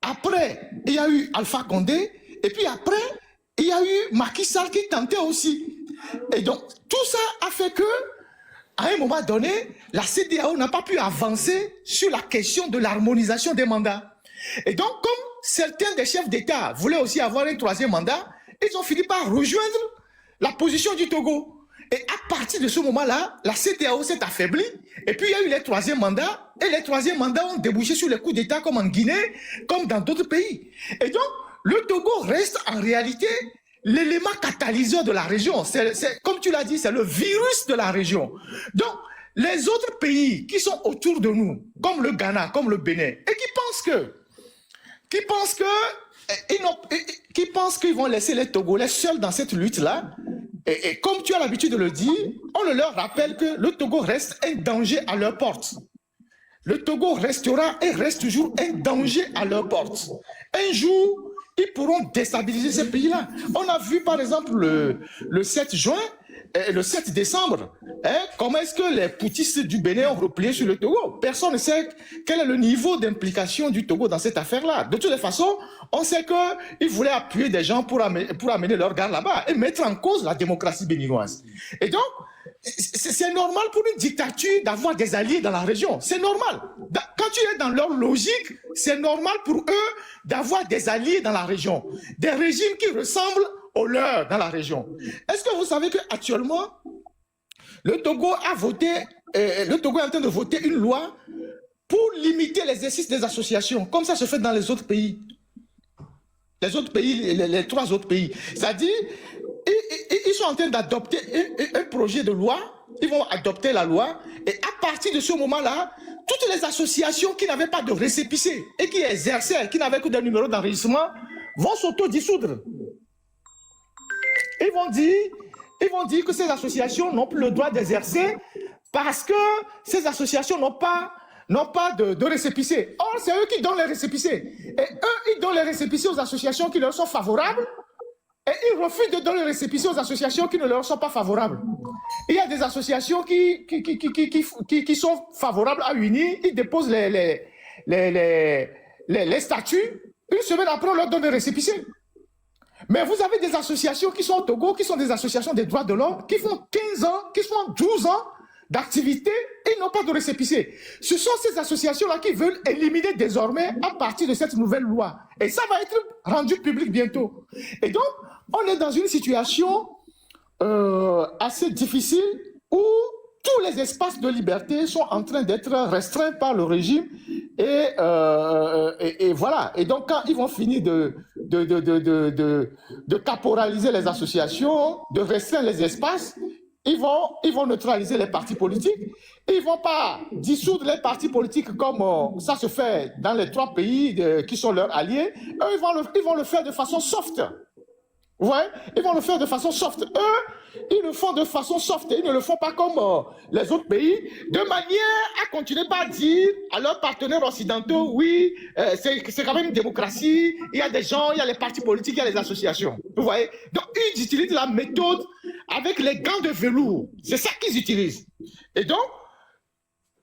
Après, il y a eu Alpha Condé. Et puis après, il y a eu Macky Sall qui tentait aussi. Et donc, tout ça a fait que à un moment donné, la CEDEAO n'a pas pu avancer sur la question de l'harmonisation des mandats. Et donc, comme certains des chefs d'État voulaient aussi avoir un 3e mandat, ils ont fini par rejoindre la position du Togo. Et à partir de ce moment-là, la CEDEAO s'est affaiblie. Et puis, il y a eu les 3e mandats. Et les 3e mandats ont débouché sur les coups d'État comme en Guinée, comme dans d'autres pays. Et donc, le Togo reste en réalité l'élément catalyseur de la région. Comme tu l'as dit, c'est le virus de la région. Donc, les autres pays qui sont autour de nous, comme le Ghana, comme le Bénin, et qui pensent qu'ils vont laisser les Togolais seuls dans cette lutte-là, et comme tu as l'habitude de le dire, on leur rappelle que le Togo reste un danger à leur porte. Le Togo restera et reste toujours un danger à leur porte. Un jour, ils pourront déstabiliser ces pays-là. On a vu par exemple le 7 juin, le 7 décembre, comment est-ce que les poutistes du Bénin ont replié sur le Togo. Personne ne sait quel est le niveau d'implication du Togo dans cette affaire-là. De toutes les façons, on sait qu'ils voulaient appuyer des gens pour amener leur gars là-bas et mettre en cause la démocratie béninoise. Et donc, c'est normal pour une dictature d'avoir des alliés dans la région. C'est normal. Quand tu es dans leur logique, c'est normal pour eux d'avoir des alliés dans la région. Des régimes qui ressemblent aux leurs dans la région. Est-ce que vous savez qu'actuellement, le Togo est en train de voter une loi pour limiter l'exercice des associations, comme ça se fait dans les autres pays. Les autres pays, les 3 autres pays. C'est-à-dire, ils sont en train d'adopter un projet de loi, ils vont adopter la loi, et à partir de ce moment-là, toutes les associations qui n'avaient pas de récépissé et qui exerçaient, qui n'avaient que des numéros d'enregistrement, vont s'auto-dissoudre. Ils vont dire, ils vont dire que ces associations n'ont plus le droit d'exercer parce que ces associations n'ont pas de récépissé. Or, c'est eux qui donnent les récépissés. Et eux, ils donnent les récépissés aux associations qui leur sont favorables et ils refusent de donner les récépissés aux associations qui ne leur sont pas favorables. Il y a des associations qui sont favorables à UNI, ils déposent les statuts. Une semaine après, on leur donne des récépissés. Mais vous avez des associations qui sont au Togo, qui sont des associations des droits de l'homme, qui font 15 ans, qui font 12 ans d'activité et n'ont pas de récépissé. Ce sont ces associations-là qui veulent éliminer désormais à partir de cette nouvelle loi. Et ça va être rendu public bientôt. Et donc, on est dans une situation assez difficile où tous les espaces de liberté sont en train d'être restreints par le régime et voilà. Et donc, quand ils vont finir de caporaliser les associations, de restreindre les espaces, ils vont neutraliser les partis politiques. Ils ne vont pas dissoudre les partis politiques comme ça se fait dans les 3 pays qui sont leurs alliés. Eux, ils vont le faire de façon soft. Ouais, ils vont le faire de façon soft. Eux, ils le font de façon soft. Ils ne le font pas comme les autres pays, de manière à continuer par dire à leurs partenaires occidentaux, oui, c'est quand même une démocratie, il y a des gens, il y a les partis politiques, il y a les associations. Vous voyez? Donc, ils utilisent la méthode avec les gants de velours. C'est ça qu'ils utilisent. Et donc,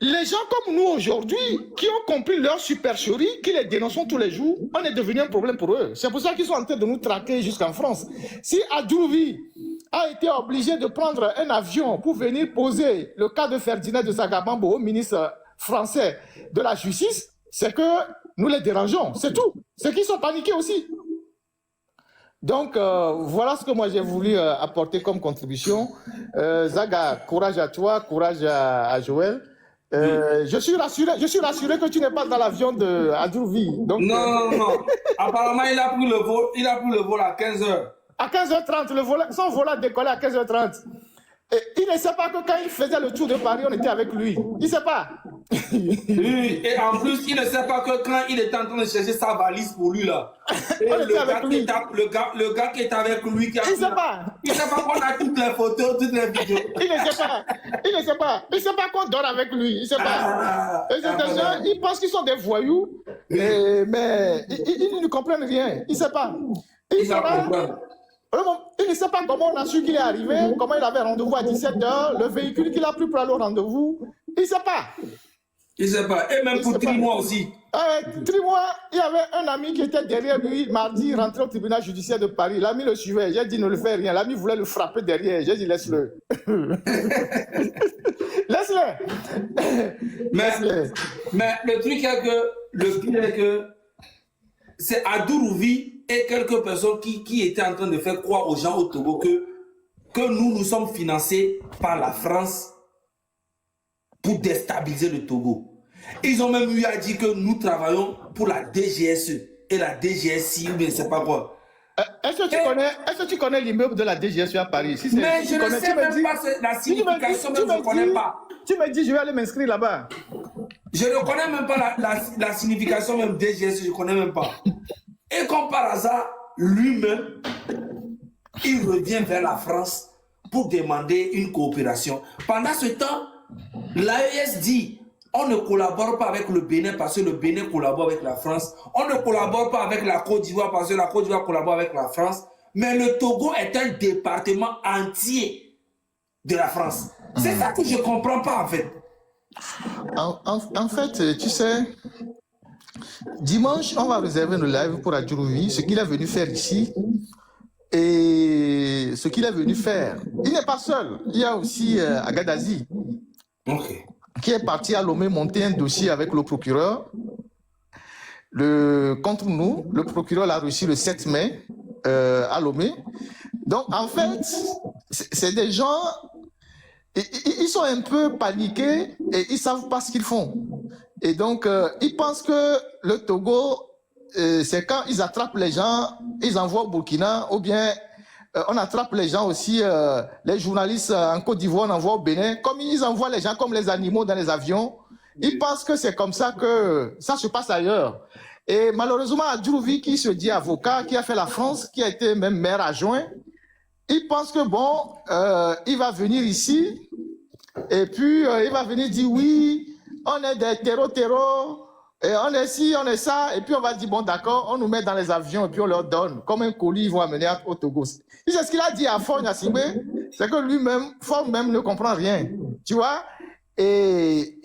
les gens comme nous aujourd'hui, qui ont compris leur supercherie, qui les dénonçons tous les jours, on est devenu un problème pour eux. C'est pour ça qu'ils sont en train de nous traquer jusqu'en France. Si Adjouvi a été obligé de prendre un avion pour venir poser le cas de Ferdinand de Sagabambo au ministre français de la Justice, c'est que nous les dérangeons, c'est tout. C'est qu'ils sont paniqués aussi. Donc, voilà ce que moi j'ai voulu apporter comme contribution. Zaga, courage à toi, courage à Joël. Je suis rassuré que tu n'es pas dans l'avion de Adjouvi. Non. Apparemment, il a pris le vol à 15h. À 15h30, son vol a décollé à 15h30. Et il ne sait pas que quand il faisait le tour de Paris, on était avec lui. Il ne sait pas. Oui, et en plus, il ne sait pas que quand il était en train de chercher sa valise pour lui, là, et le gars qui est avec lui, il ne sait pas. Il ne sait pas qu'on a toutes les photos, toutes les vidéos. Il ne sait pas. Il ne sait pas qu'on dort avec lui. Il ne sait pas. Et ces gens, ils pensent qu'ils sont des voyous, mais ils ne comprennent rien. Il ne sait pas. Il ne sait pas comment on a su qu'il est arrivé, comment il avait rendez-vous à 17h, le véhicule qu'il a pris pour aller au rendez-vous. Il ne sait pas. Il ne sait pas. Et même pour Trimois aussi. Trimois, il y avait un ami qui était derrière lui, mardi, rentré au tribunal judiciaire de Paris. L'ami le suivait. J'ai dit, ne le fais rien. L'ami voulait le frapper derrière. J'ai dit, laisse-le. Laisse-le. Mais le truc est que, le pire est que, c'est Adjouvi et quelques personnes qui étaient en train de faire croire aux gens au Togo que nous sommes financés par la France pour déstabiliser le Togo. Ils ont même eu à dire que nous travaillons pour la DGSE et la DGSI ou bien je ne sais pas quoi. Est-ce que tu connais l'immeuble de la DGSE à Paris? Mais je ne sais même pas la signification, je ne connais pas. Tu me dis, je vais aller m'inscrire là-bas. Je ne connais même pas la signification même DGSE, je ne connais même pas. Et comme par hasard, lui-même, il revient vers la France pour demander une coopération. Pendant ce temps, l'AES dit, on ne collabore pas avec le Bénin parce que le Bénin collabore avec la France. On ne collabore pas avec la Côte d'Ivoire parce que la Côte d'Ivoire collabore avec la France. Mais le Togo est un département entier de la France. C'est ça que je ne comprends pas en fait. En fait, tu sais, dimanche, on va réserver le live pour Adjouvi, ce qu'il est venu faire ici. Et ce qu'il est venu faire, il n'est pas seul. Il y a aussi Agadazi, qui est parti à Lomé monter un dossier avec le procureur. Contre nous, le procureur l'a reçu le 7 mai à Lomé. Donc, en fait, c'est des gens, ils sont un peu paniqués et ils ne savent pas ce qu'ils font. Et donc, ils pensent que le Togo, c'est quand ils attrapent les gens, ils envoient au Burkina, ou bien on attrape les gens aussi, les journalistes en Côte d'Ivoire, on envoie au Bénin. Comme ils envoient les gens comme les animaux dans les avions, ils pensent que c'est comme ça que ça se passe ailleurs. Et malheureusement, Adjouvi, qui se dit avocat, qui a fait la France, qui a été même maire adjoint, il pense que bon, il va venir ici et puis il va venir dire oui, on est des terreaux, et on est ci, on est ça, et puis on va dire bon d'accord, on nous met dans les avions et puis on leur donne comme un colis, ils vont amener au Togo. C'est ce qu'il a dit à Faure Gnassingbé, c'est que lui-même, Faure même ne comprend rien, tu vois, et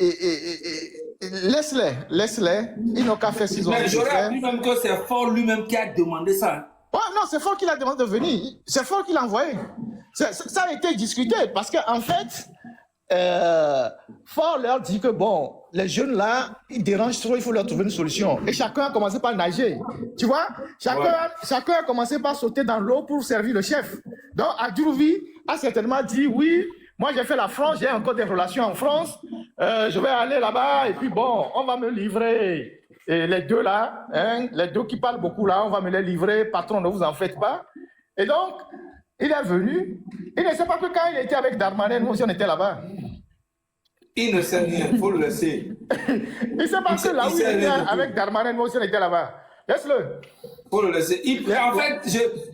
laisse-les, ils n'ont qu'à faire ce qu'ils ont Mais dit de j'aurais faire. appris même que c'est Faure lui-même qui a demandé ça. Ouais, non, c'est Faure qui l'a demandé de venir. C'est Faure qui l'a envoyé. Ça a été discuté parce qu'en fait, Faure leur dit que bon, les jeunes là, ils dérangent trop, il faut leur trouver une solution. Et chacun a commencé par nager. Tu vois, chacun a commencé par sauter dans l'eau pour servir le chef. Donc, Adjourouvi a certainement dit oui, moi j'ai fait la France, j'ai encore des relations en France, je vais aller là-bas et puis bon, on va me livrer. Et les deux là, hein, les deux qui parlent beaucoup là, on va me les livrer, patron, ne vous en faites pas. Et donc, il est venu, il ne sait pas que quand il était avec Darmanin, nous aussi on était là-bas. Il ne sait rien, il faut le laisser. Il ne sait pas que là où il était avec Darmanin, nous aussi on était là-bas. Laisse-le. Il faut le laisser. En fait,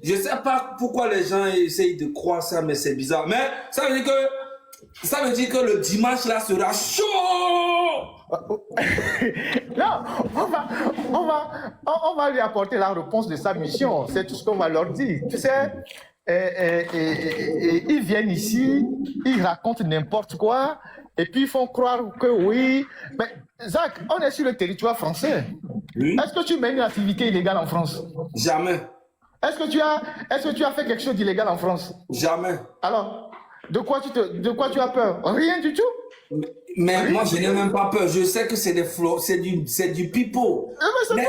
je ne sais pas pourquoi les gens essayent de croire ça, mais c'est bizarre. Mais ça veut dire que le dimanche là sera chaud. Non, on va lui apporter la réponse de sa mission. C'est tout ce qu'on va leur dire. Tu sais, ils viennent ici, ils racontent n'importe quoi, et puis ils font croire que oui. Mais Zach, on est sur le territoire français. Oui. Est-ce que tu mets une activité illégale en France? Jamais. Est-ce que tu as fait quelque chose d'illégal en France? Jamais. Alors, de quoi tu as peur? Rien du tout. Mais moi, je n'ai même pas peur. Je sais que c'est du pipeau. Mais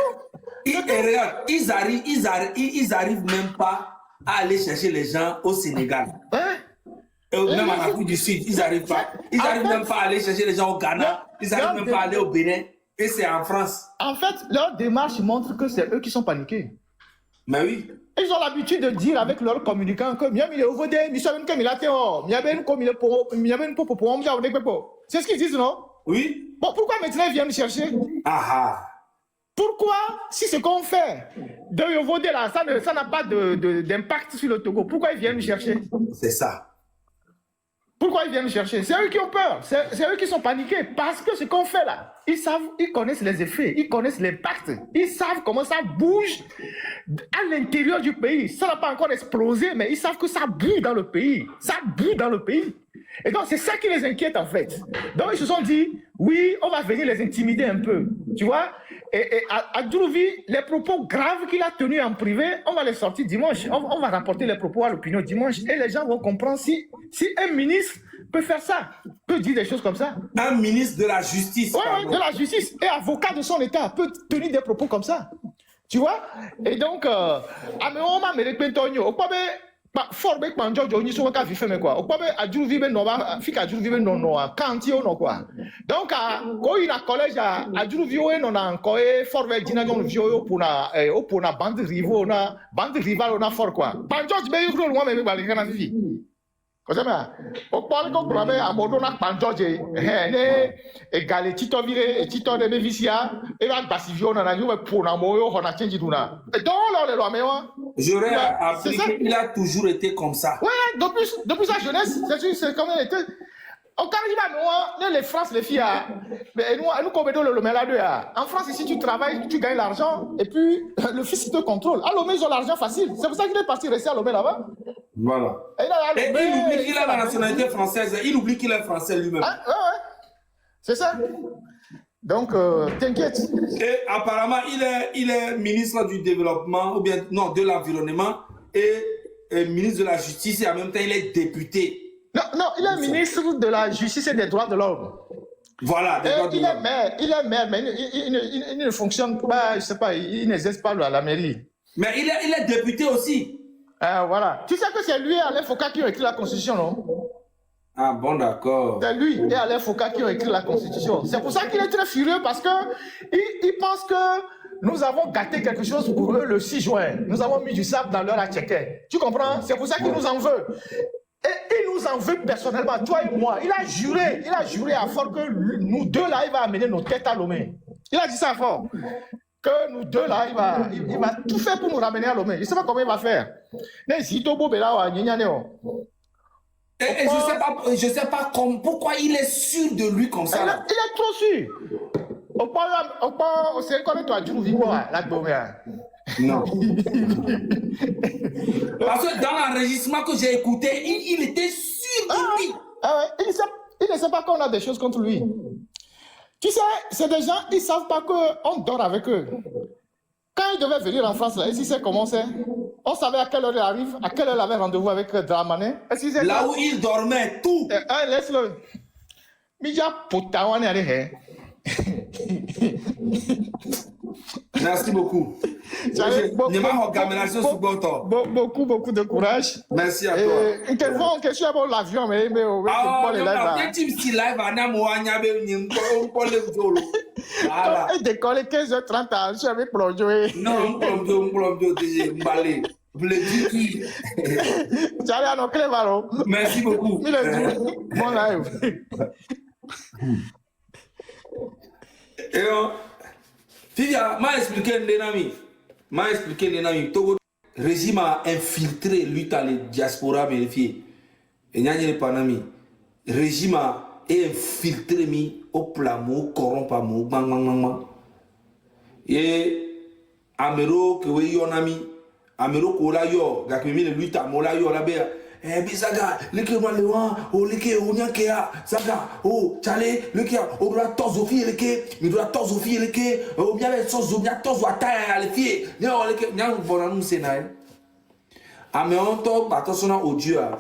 Regarde, ils arrivent même pas à aller chercher les gens au Sénégal. Hein? Et même en Afrique du Sud, ils n'arrivent pas. Ils n'arrivent même pas à aller chercher les gens au Ghana. Ils n'arrivent même pas à aller au Bénin. Et c'est en France. En fait, leur démarche montre que c'est eux qui sont paniqués. Mais oui. Ils ont l'habitude de dire avec leurs communicants que c'est ce qu'ils disent, non? Oui. Bon, pourquoi maintenant ils viennent chercher? Pourquoi, si ce qu'on fait de Yovodé là, ça n'a pas d'impact sur le Togo, pourquoi ils viennent nous chercher? C'est ça. Pourquoi ils viennent nous chercher? C'est eux qui ont peur, c'est eux qui sont paniqués, parce que ce qu'on fait là, ils connaissent les effets, ils connaissent l'impact, ils savent comment ça bouge à l'intérieur du pays. Ça n'a pas encore explosé, mais ils savent que ça bouge dans le pays, ça bouge dans le pays. Et donc c'est ça qui les inquiète en fait. Donc ils se sont dit, oui, on va venir les intimider un peu, tu vois. Et à Djourouvi, les propos graves qu'il a tenus en privé, on va les sortir dimanche. On va rapporter les propos à l'opinion dimanche et les gens vont comprendre si un ministre peut faire ça, peut dire des choses comme ça. Un ministre de la justice. Oui, de la justice et avocat de son État peut tenir des propos comme ça. Tu vois? Et donc, fort bec manjo joni so ka fife me kwa okwa be ajuru vibe no ba fika ajuru vibe no kanti o no kwa donc ko ina collège ajuru viwe no na ko e fort be dina jon viwe o pona bande rival na fort kwa manjo be yuro no me ba le kana fi ko sama o pole ko brabe amodo na manjo je ne egale tito vire e tito de be visia e ba basivio na yo be pona mo yo hona change duna donc le mewa. J'aurais appris qu'il a toujours été comme ça. Oui, depuis sa jeunesse, c'est comme il était. Au Canada, les France, les filles, nous commettons le mélange. En France, ici, tu travailles, tu gagnes l'argent, et puis le fils te contrôle. À Lomé, ils ont l'argent facile. C'est pour ça qu'il est parti rester à Lomé là-bas. Voilà. Et il oublie qu'il a la nationalité française. Il oublie qu'il est français lui-même. Ah, ouais. C'est ça. Donc, t'inquiète. Et apparemment, il est ministre du développement, ou bien, non, de l'environnement, et ministre de la justice, et en même temps, il est député. Non, il est ministre de la justice et des droits de l'homme. Voilà, des droits de l'homme. Il est maire, mais il ne fonctionne pas, je sais pas, il n'exerce pas à la mairie. Mais il est député aussi. Voilà. Tu sais que c'est lui et Alain Foucault qui ont écrit la Constitution, non? Ah bon, d'accord. C'est lui et Alain Foucault qui ont écrit la Constitution. C'est pour ça qu'il est très furieux parce qu'il pense que nous avons gâté quelque chose pour eux le 6 juin. Nous avons mis du sable dans leur attiquet. Tu comprends? C'est pour ça qu'il nous en veut. Et il nous en veut personnellement, toi et moi. Il a juré à fort que nous deux là, il va amener nos têtes à Lomé. Il a dit ça fort. que nous deux là, il va tout faire pour nous ramener à Lomé. Je ne sais pas comment il va faire. Mais si Tobo Bela, et je sais pas pourquoi il est sûr de lui comme ça. Il est trop sûr. C'est comme toi, tu vis quoi là, non. Parce que dans l'enregistrement que j'ai écouté, il était sûr de lui. Il ne sait pas qu'on a des choses contre lui. Tu sais, c'est des gens, ils ne savent pas qu'on dort avec eux. Quand il devait venir en France, là, est-ce qu'il sait comment c'est? On savait à quelle heure il arrive, à quelle heure il avait rendez-vous avec Dramane. Là où il dormait, tout. Laisse-le. Mija Potawane allez. Merci beaucoup. Beaucoup de courage. Merci à toi. Je suis à l'avion, mais il décolle 15h30, je suis avec plongé. Non, merci beaucoup. Bon live. Fivia, m'a expliqué Togo régime a infiltré l'Utah les diaspora vérifié. Et n'y a pas panami. Régime a infiltré mi au plamo corrompa mo bang. Et amero que oui yonami amero ko la yo gakemi le l'Utah mo la yo la be. Bisaga, leke malewa, o leke onyakea, saga, o chale, leke o doit tozofi leke, mi doit tozofi leke, o bien les choses, bien tozo ataya les filles, ne o leke, nya bonanu senai. Ame on to batosona audio a.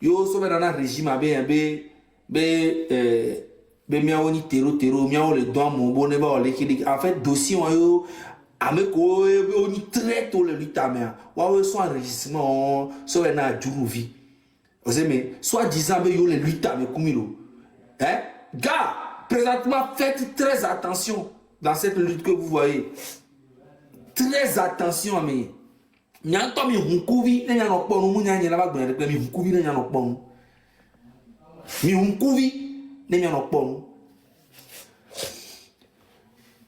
Yo so be na régime be mia oni tero mia o le don mo bo ne ba o leke. En fait dossier yo ameko oni traite le lutamea wa so enregistrement so na juruvi vous aimez soit disant be yo le lutame kumilo gars présentement faites très attention dans cette lutte que vous voyez, très attention mais nyanto mi hunkuvi ne nyano kponu mu nyanya na bagbon de mi hunkuvi ne nyano kponu mi hunkuvi ne nyano kponu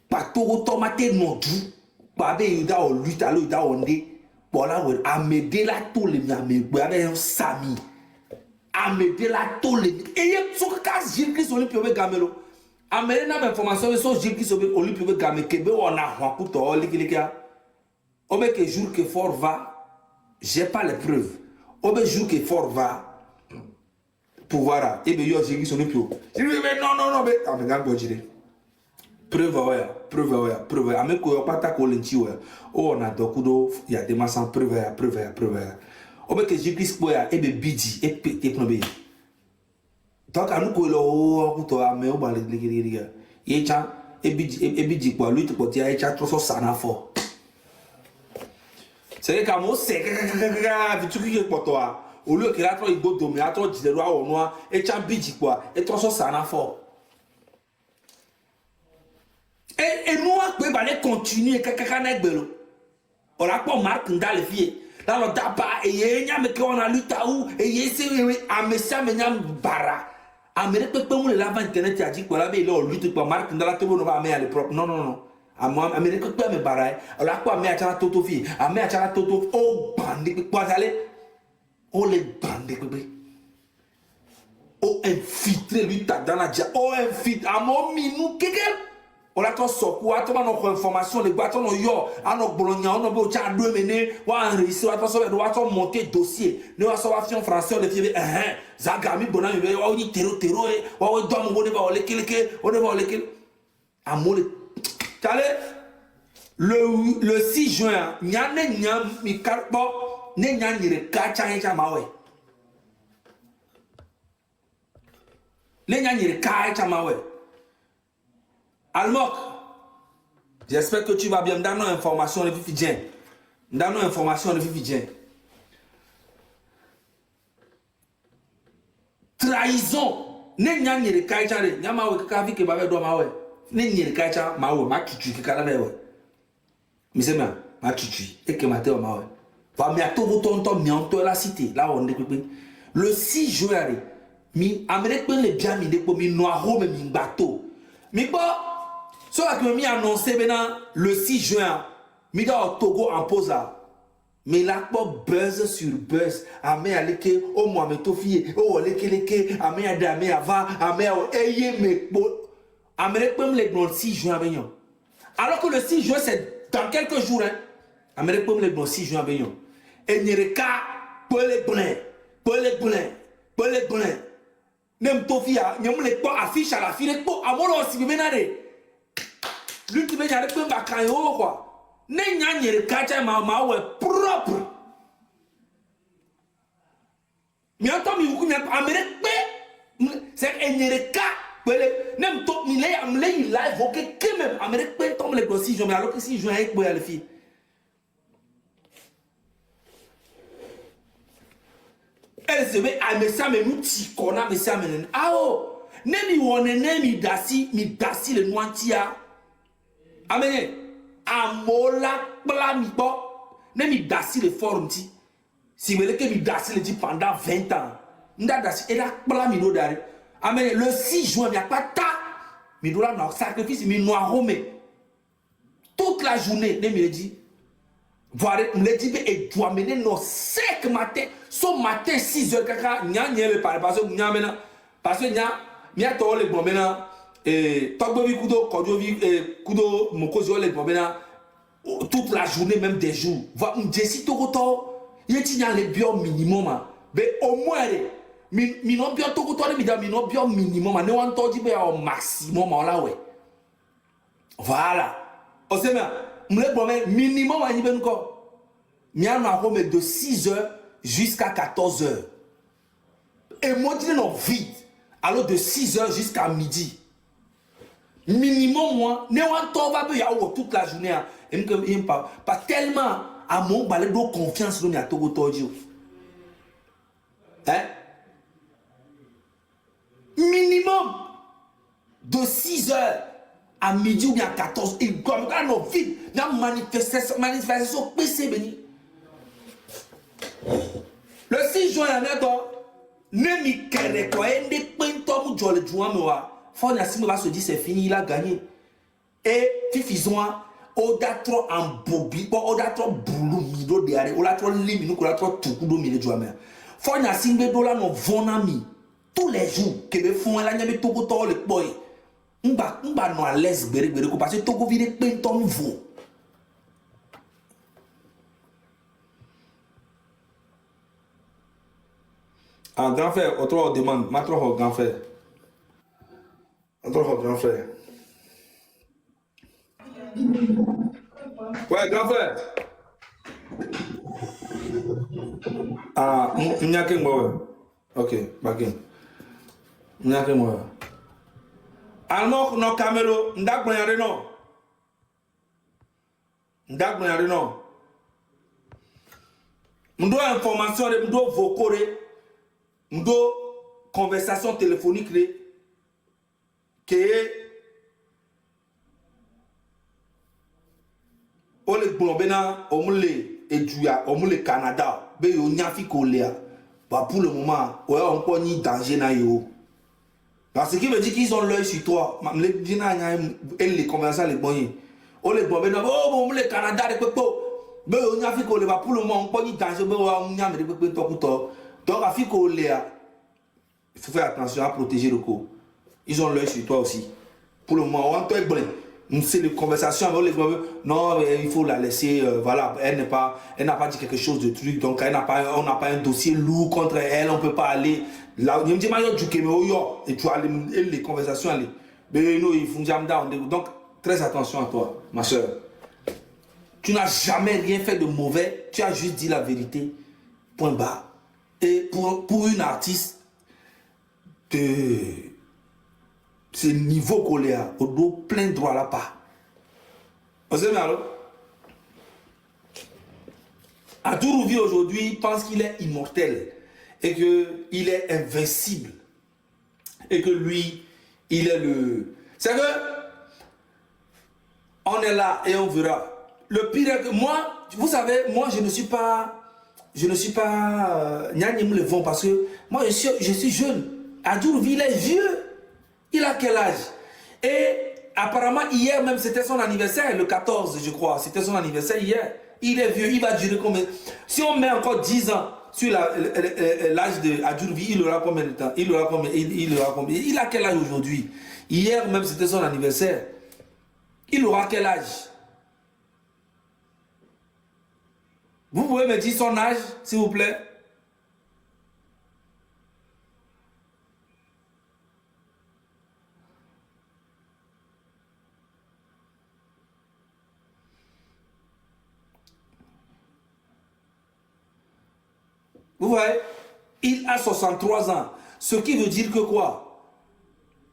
patoro tomate nodu babe yuda o luta lo yuda onde bola we amede la to le mi amegbe abe sami amede la to le eye so ka Jésus Olympique be gamelo amede na information so Jésus Olympique be game kebe ona hwa kuto likilia obe que jour que fort va j'ai pas les preuves obe jour que fort va pouvoir et be yo Jésus Olympique non be amenga bojire preuve ameko yo pata ko lenti we o na dokudo ya de masan preuve obe que Jésus boya e be bidi e pete pnobe donc anu ko lo o kuto ame o ba le ligiria ye cha e bidi kwa lutte ko ti e cha troso sana fo c'est que mo se vitu ki ko to a o lo ke la tro igbodo mi atro jidero awon no e cha bidi kwa e troso sana fo. Et nous, on va continuer à faire on a pas marqué dans les filles. Dans le tabac, et il y a on a lu taou, et il y a un message, mais il y a un bara. Amérique peut pas mouler là internet, il a dit qu'on avait lutte pour marquer dans la table, on va mettre à l'épreuve. Non. Amérique peut pas me barrer. Alors, quoi, mais à la toto fille, à la toto, oh, bandit, quoi, allez, oh, les bandits, oh, infiltré, lui, dans la dia, oh, infiltré, à mon minou, quelqu'un. On a trop sokou, on a trop information, les bâtons on yo, on a bologna, on a beau tcha deux mené, on a enregistré, on a monter dossier, nous on a sauvé en français, on a fait zagami bonami, on a terro, on a dormi, on a les amole. Le 6 juin, nyane nyam mi karbo, ne nyanyire kacha ncha mawe. Ne nyanyire kacha mawe. Almok, j'espère que tu vas bien. Donne-nous information de Fifidien. Donne-nous information de Fifidien. Trahison. Ne nyanyere kaichare. Nyamawe kakavi ke babe do mawe. Ne nyere kaicha mawe. Ma chuchu ke kana mewe. Misema, ma chuchu. Eke mateo mawe. Va mi atobo tonton mi anto la cité. Là on est le 6 juin. Mi amere pe le bien mi de po mi noiro me mi bateau. Mi ba Soit que me annoncé maintenant le 6 juin, mi au Togo en pause là. Mais là, buzz sur buzz. Amé aleke, o moi me tofi, o leke, amé adame ava, amé eye me Amérique peut me le 6 juin avec nous. Alors que le 6 juin c'est dans quelques jours. Hein. Amérique peut me le 6 juin avec nous. Et n'y a qu'à pour les blins. Nem tofi a, n'y a me le pas affiche à la file pour à mon aussi bien aller. L'ultime n'y a pas de bacaillot quoi. Ne n'y a ni le kacha ma ouais propre. Mais attends mais vous Amérique c'est un n'y a qu'à nem to mi lay am lay live ok que même Amérique peut tomber les gosses je mais alors que si je avec boy à la fille. Elle se met à me ça me nous ti kona me ça me ah oh nemi wone nemi dasi le nointia amen amola pla mi bo nemi dasi le forum ti si me le que mi dasi le dit pendant 20 ans nda dasi et la pla mi no dare amen le 6 juin il y a pas ta mi dola na sacrifice mi noir mais toute la journée nemi le dit voir me dit et doit mener nos 5 matin son matin 6h kaka nya le parle parce que nya mena parce que nya mi a to le bon mena et togbo vi kudo kojo vi kudo mokozo le bon mena toute la journée même des jours va m'desi to to yeti nya le bio minimum mais au moins mi no bio to to mi da mi no bio minimum ne wan to di be au maximum là ouais voilà on sait bien m'le bon minimum ani ben ko mi a na home de 6h jusqu'à 14h. Et moi, je non vite. Alors de 6h jusqu'à midi. Minimum, moi, ne on va pas toute la journée. Et pas tellement à mon balai de confiance dans les Togo Todio. Hein? Minimum de 6h à midi ou bien à 14h. Et comme ça, non vite. Dans manifestation PC béni. Le 6 juin, ne mi kere quoi, ne peinto mu jole juan moi. Faut Nassimo va se dire c'est fini, il a gagné. Et fifizon, oda trop en bobi, oda trop boulou mido de are, oda trop limino, oda trop tukudo mille juan. Faut Nassimo dola no vonami tous les jours que me font la nyame Togo to le boy. Mba no à l'aise bere ko parce que Togo vire peinto mu vo. En grand frère, autre demande, ma trop grand frère. Autre grand frère. Ouais, grand frère. Ah, il n'y a que moi. Ok, bakin. Il n'y a que moi. Alors, nos caméras, ndak boyare non. Ndak boyare non. M'do information, m'do vocale. M'do conversation téléphonique que on le blobena on le eduya on le Canada be yo nyafi ko lea bah pour le moment ouais on peut ni danger na yo parce qui veut dire qu'ils ont l'œil sur toi le dina nya et les conversations les bonnes on le blobena oh on le Canada de pepo be yo nyafi ko le bah pour le moment on peut ni danger be on nyam de pepo to kuto. Donc, il faut faire attention à protéger le corps. Ils ont l'œil sur toi aussi. Pour le moment, on c'est les conversations avec les non, il faut la laisser. Voilà, elle n'a pas dit quelque chose de truc. Donc, on n'a pas un dossier lourd contre elle. On ne peut pas aller. Là, je me dis, et tu as les conversations. Mais non, ils font jamais down. Donc, très attention à toi, ma soeur. Tu n'as jamais rien fait de mauvais. Tu as juste dit la vérité. Point barre. Et pour une artiste de ce niveau colère, on doit plein droit là-bas. Vous savez alors? Adourouvi aujourd'hui pense qu'il est immortel et qu'il est invincible. Et que lui, il est le... C'est que on est là et on verra. Le pire est que moi, vous savez, moi je ne suis pas le vent parce que moi je suis jeune. Adourouvi il est vieux. Il a quel âge? Et apparemment, hier même, c'était son anniversaire, le 14, je crois. C'était son anniversaire hier. Il est vieux, il va durer combien? Si on met encore 10 ans sur l'âge de Adjourvi, il aura combien de temps? Il aura combien? Il a quel âge aujourd'hui? Hier même, c'était son anniversaire. Il aura quel âge? Vous pouvez me dire son âge, s'il vous plaît? Vous voyez, il a 63 ans. Ce qui veut dire que quoi?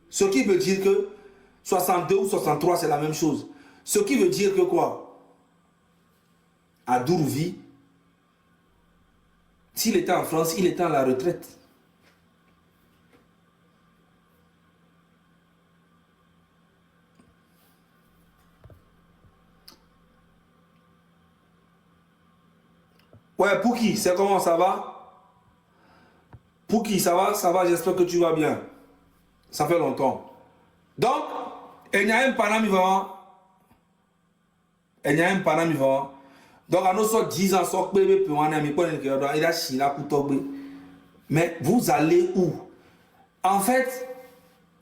Ce qui veut dire que 62 ou 63, c'est la même chose. Ce qui veut dire que quoi? Adjourvi, s'il était en France, il était à la retraite. Ouais, Pouki, c'est comment ça va? Pouki, ça va, j'espère que tu vas bien. Ça fait longtemps. Donc, il y a un panami vivant. Il y a un panami vivant. Donc, à nos sortes 10 ans, sortent bébé, puis on a mis quoi, il a chila pour tomber. Mais vous allez où? En fait,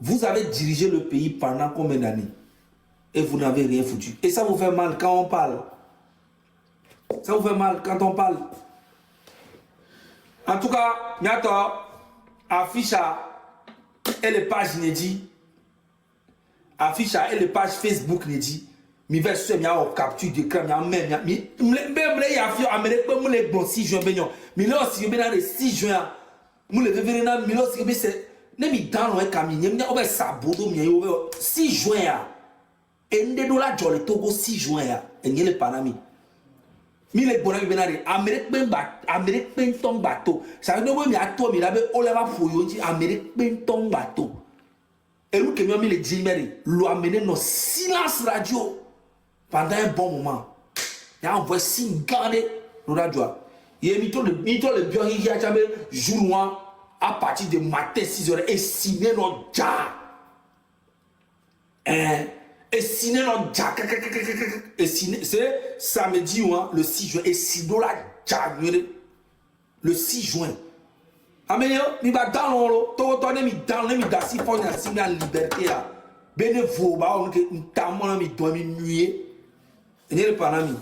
vous avez dirigé le pays pendant combien d'années? Et vous n'avez rien foutu. Et ça vous fait mal quand on parle. Ça vous fait mal quand on parle. En tout cas, Niato affiche et les pages inédites. Affiche et les pages Facebook inédites. Mi vais se mi a capture d'écran mi a même mi me ya fi Amérique me le bon 6 juin benyo. Mi le aussi be na le 6 juin. Mu le venir na mi le aussi be c'est ne mi dans le camion mi o be sabodo mi o 6 juin ya. Ende do la jole Togo 6 juin ya. Enyele panami. Mi le bona mi benare Amérique ben ton bateau. Ça veut dire mi a to mi la be o le va foyo nji Amérique ben ton bateau. Et nous qui mi le dimeri lo amener no silence radio. Pendant un bon moment, il y a envoyé 6 garder le radio. Il y a mis tout le bien, il y a jamais jour à partir de matin 6 h et signé notre ja. Et signé notre ja. Et signé, c'est samedi le 6 juin. Et signé la ja. Le 6 juin. Amélie, il va dans l'eau. Tout le temps, il dans l'eau, il va s'y faire une signé la liberté. Bénévole, on est notamment il doit nuire. Il y a le panami.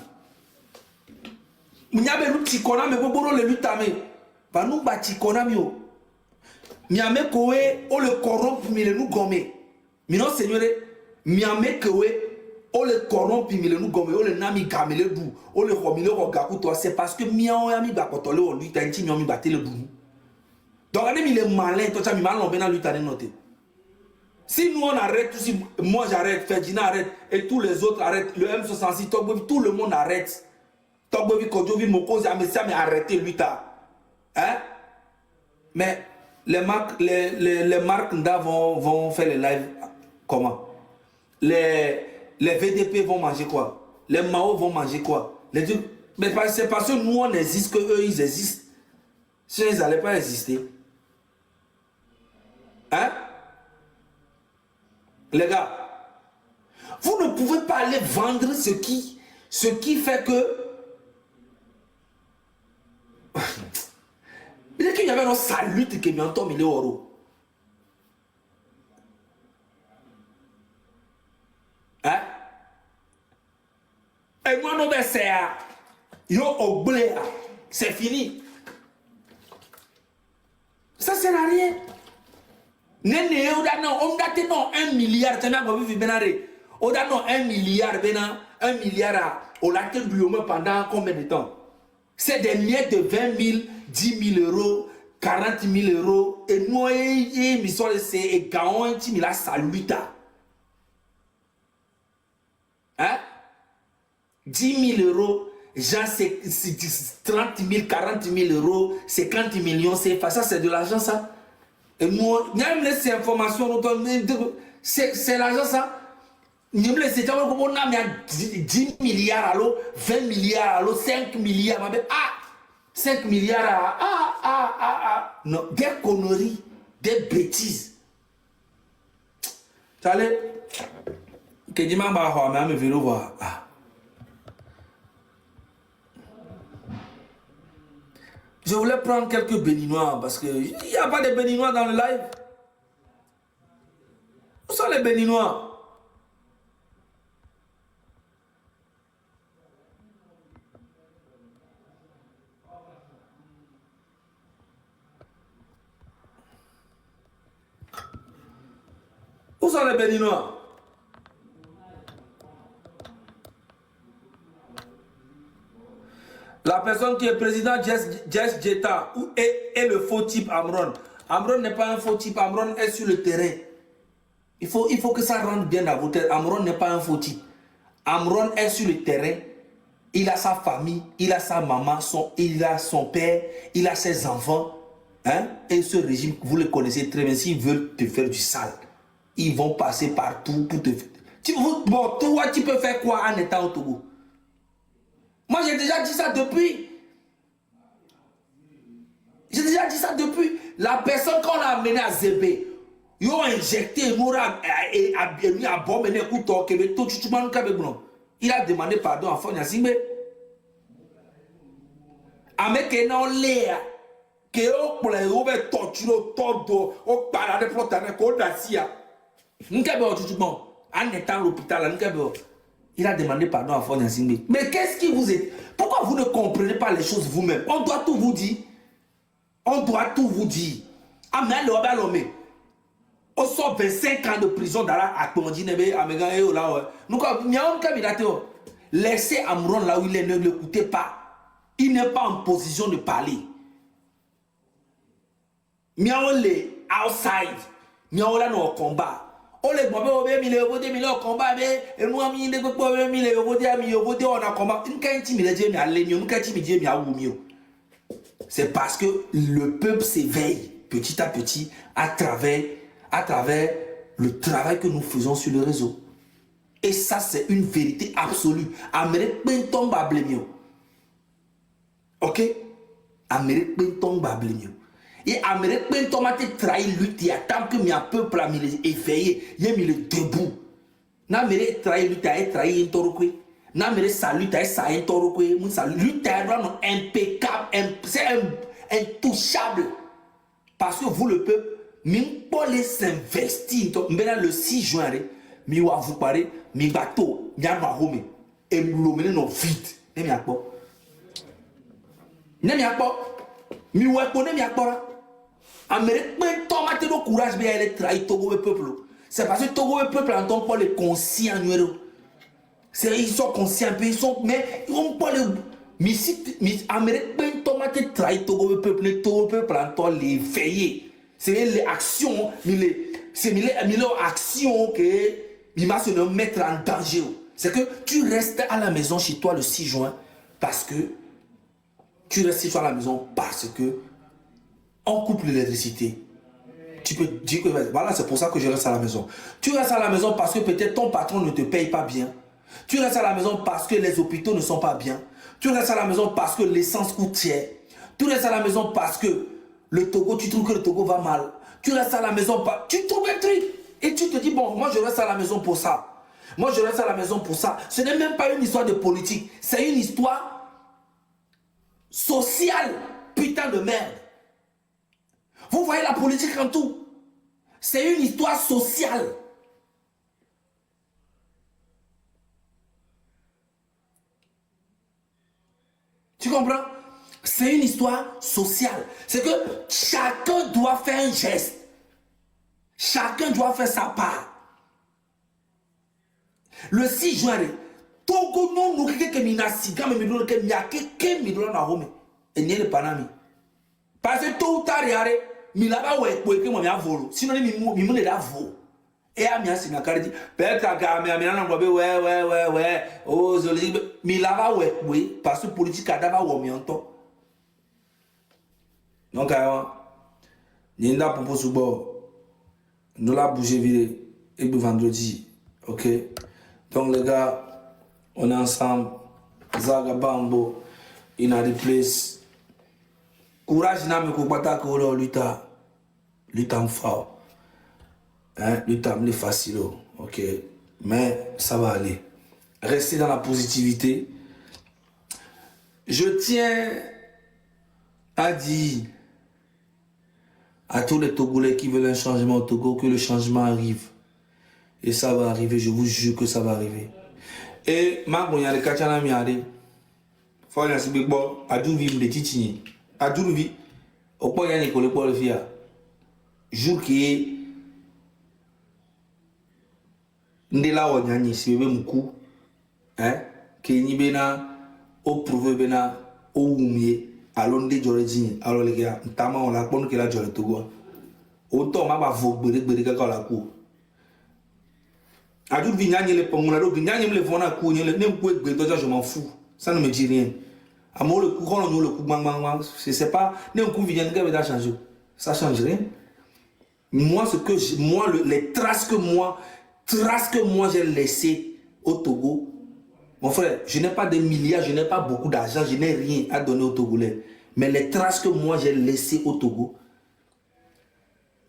Il y a le petit konami, il le lutame. Pas nous bâti konami. Il y a mes koé, on le corrompt, mais nous gomme. Mais non, Seigneur, il y a mes koé, on le corrompt, mais nous gomme. On le nami gamé le bout. On le remet le regard pour toi. C'est parce que mian ami bakotole, on lui t'a dit, mian mi batté le bout. Donc, il est malin, toi, tu as mis mal en venant lui t'as noté. Si nous on arrête, si moi j'arrête, Ferdinand arrête, et tous les autres arrêtent, le M66, tout le monde arrête. Togbovi, Kodjovi, Mokozi, Amesia, mais arrêtez lui ta. Hein? Mais les marques Nda vont faire les lives comment? Les VDP vont manger quoi? Les Mao vont manger quoi? Mais c'est parce que nous on existe que eux ils existent. Sinon ils n'allaient pas exister. Hein? Les gars, vous ne pouvez pas aller vendre ce qui fait que... Il est qu'il y avait un salut qui m'y entend 1000 euros. Hein? Et moi, non, c'est c'est fini. Ça sert à rien. Nene on date non 1 milliard tena gobi fi benare. On date non 1 milliard bena 1 milliard au lac du Yoma pendant combien de temps? C'est des miettes de 20 000, 10 000 euros, 40 000 euros. Et nous, c'est gaon 10 000 saluta. Hein? 10 000 euros, genre c'est 30 000, 40 000 euros, 50 millions, c'est ça, c'est de l'argent ça. Et moi, même les informations, c'est l'argent ça. Nous les états, on a 10 milliards à l'eau, 20 milliards à l'eau, 5 milliards. 5 milliards à. Non, des conneries, des bêtises. Allez, Kedima Bahwa, mais vélo voir. Ah. Je voulais prendre quelques béninois parce qu'il n'y a pas de béninois dans le live. Où sont les béninois? Où sont les béninois? La personne qui est président Jess Jetta est le faux type Amron. Amron n'est pas un faux type, Amron est sur le terrain. Il faut que ça rentre bien dans votre tête. Amron n'est pas un faux type. Amron est sur le terrain. Il a sa famille, il a sa maman, il a son père, il a ses enfants. Hein? Et ce régime, vous le connaissez très bien. S'ils veulent te faire du sale, ils vont passer partout pour te faire. Bon, toi, tu peux faire quoi en étant au Togo? Moi, j'ai déjà dit ça depuis. J'ai déjà dit ça depuis. La personne qu'on a amenée à Zébé, ils ont injecté, il a demandé pardon à Fonia Simbe. Avec un l'air, que on peut le torturer, todo, on parle de protéger, qu'on d'assia. Nous avons tout le monde. En étant à l'hôpital, il a demandé pardon à Fonia Simbe. Mais qu'est-ce qui vous est? Pourquoi vous ne comprenez pas les choses vous-même? On doit tout vous dire. On doit tout vous dire. Amen, l'homme. On sort 25 ans de prison dans la Nebe, Améga et Ola. Nous, laissez Amron là où il est, ne l'écoutez pas. Il n'est pas en position de parler. Miaole outside. Miaola no combat. On les bobe, mille au combat, et moi, mille on a combat. Une quantité de aller mieux, une quantité de mieux. C'est parce que le peuple s'éveille petit à petit à travers le travail que nous faisons sur le réseau. Et ça, c'est une vérité absolue. Amérique Benton Bablemio. Ok? Amérique Benton Bablemio. Et Amérique Benton m'a trahi, lutte, tant que mon peuple a mis les éveillé, il a mis les debout. N'Amérique trahi, lutte, a trahi, un taureau. N'Amérique salut, a salué, un taureau. Lutte, a impeccable, c'est intouchable. Parce que vous, le peuple, même pour les s'investir, le 6 juin, mi wa vous parler, mi bateau, mi a mahome, et l'omene no vite. Ne mi akpo. Ne mi akpo. Mi wa ko ne mi akpo. Amérique, mais tomate le courage, bien elle trahit Togo le peuple. C'est parce que Togo le peuple entend pas les conscients numéro. Ils sont conscients, ils sont, mais ils ont pas le. Mais Amérique, mais tomate trahit Togo le peuple, le Togo le peuple entend les veiller. C'est les actions, c'est les actions que il va se mettre en danger. C'est que tu restes à la maison chez toi le 6 juin parce que tu restes chez toi à la maison parce que on coupe l'électricité. Tu peux dire que voilà, c'est pour ça que je reste à la maison. Tu restes à la maison parce que peut-être ton patron ne te paye pas bien. Tu restes à la maison parce que les hôpitaux ne sont pas bien. Tu restes à la maison parce que l'essence coûte cher. Tu restes à la maison parce que le Togo, tu trouves que le Togo va mal. Tu restes à la maison, tu trouves un truc. Et tu te dis, bon, moi je reste à la maison pour ça. Moi je reste à la maison pour ça. Ce n'est même pas une histoire de politique. C'est une histoire sociale. Putain de merde. Vous voyez la politique en tout. C'est une histoire sociale. Tu comprends? C'est une histoire sociale. C'est que chacun doit faire un geste. Chacun doit faire sa part. Le 6 juin, Togo non nous que mina siga me midolo que miake midolo na home. Et n'y le panami. Parce que tout ou tard mi laba we que moi mi avolo. Sinon mi mu da vo. Et a mi asina kardi. Peut-être que mi amina na ngobe ouais. Oh zoli mi laba we parce que politique adava wo mi onto. Donc Ninda pour subo. Nous la bouger viré et le vendredi. OK. Donc les gars, on est ensemble. Zaga Bambo, in a the place. Courage n'a me koubata ko luta fort. Hein, luta me facile. OK. Mais ça va aller. Restez dans la positivité. Je tiens à dire à tous les Togolais qui veulent un changement au Togo que le changement arrive. Et ça va arriver, je vous jure que ça va arriver. Et maintenant, il y a les Kachana Miade. Faut y aller, bon, à tout vivre de Titini. À tout vivre. Au point, il y a Nicolas pour le faire. Jour qui est. Ndela o nyani si bebe mkou. Ke ni bena. Au prouvé bena. Au oumie. Alors, on dit Jordi. Alors, les gars, notamment, on a pas que la Jordi Togo. Autant, ma va vous brûler quand la cour. A tout vignani les pongonado, vignani les vona kou, les nem kou et je m'en fous. Ça ne me dit rien. À moi, le coup, on le coup, bang, je sais pas, nem kou vignani qui va changer. Ça change rien. Moi, ce que moi, les traces que moi j'ai laissées au Togo, mon frère, je n'ai pas des milliards, je n'ai pas beaucoup d'argent, je n'ai rien à donner aux Togolais. Mais les traces que moi j'ai laissées au Togo,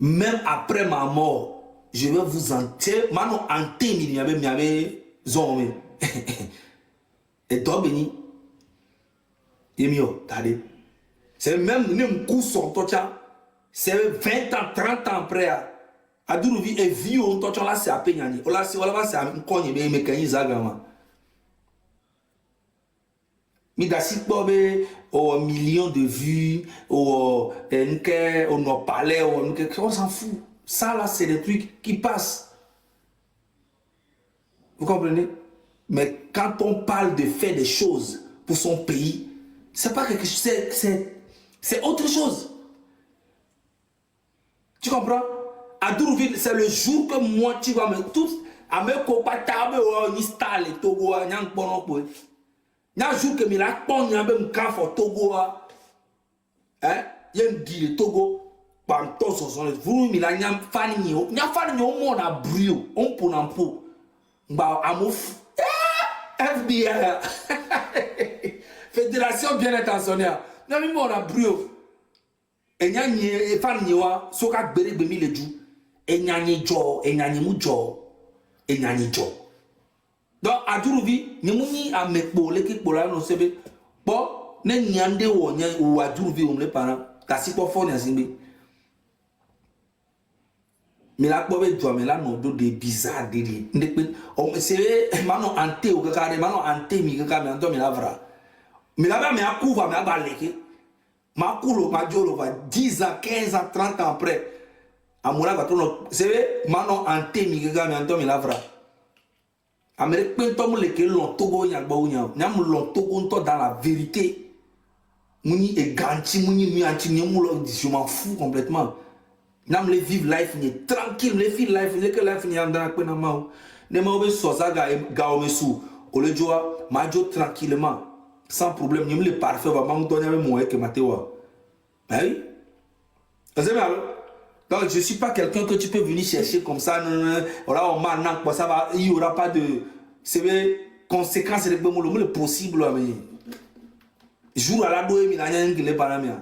même après ma mort, je vais vous enterrer. Maintenant, enterrer, il y avait zombie. Et toi, béni. Et mieux, t'as-tu. C'est même un coup sur toi, c'est 20 ans, 30 ans après. A Dourouvi est vieux, on toi, là, c'est à peine. On l'a, c'est un cogne, mais mécanique, zagama. Mais d'assez au millions de vues, on parlait, on s'en fout. Ça là, c'est des trucs qui passent. Vous comprenez? Mais quand on parle de faire des choses pour son pays, c'est pas quelque chose, c'est autre chose. Tu comprends? À Dourouville, c'est le jour que moi, tu vas me tous, à me copater, on installe Togo, on y a un bon peu. Il y a un jour que je la prends, il y a un camp au Togo. Il y a un guide Togo. Panto son vous mi la nyam fani yo nya fani yo mo na brio on pour en pot ba amouf FBI Fédération bien intentionnaire na mi mo na brio e nya ni e fani wa so ka gbere gbe mi leju e nya ni mu jo e nya ni jo donc aduruvi ni mu ni amekpo le ki pola no sebe bo ne nyande wo nya wo aduruvi o mle para kasi po fo ni asimbe. Mais là, mais là, non, des bizarres, c'est maintenant hanté ou quelque chose, maintenant hanté, mais quelque chose, mais là, vrai. Mais là, mais à couvre, mais à balèque. Ma coulou, ma diolo, 10 ans, 15 ans, 30 ans après. À mon avis, c'est maintenant hanté, mais quelque chose, mais là, vrai. Amérique, quand on le long Togo, il y a un long Togo dans la vérité. Mouni est ganti, mouni mianti, je m'en fous complètement. Nam le vivre life ni tranquille, le vivre life ni que life ni andana kwa na mau. Ne mau be soza ga omesu. O le joa majo tranquillement, sans problème. Ni le parfait va m'en donner avec moi que matewa. Oui. Donc je suis pas quelqu'un que tu peux venir chercher comme ça. Voilà on m'a nan quoi ça va. Il y aura pas de c'est conséquences de le possible mais. Jour à la doé mi na nyan ngile para mia.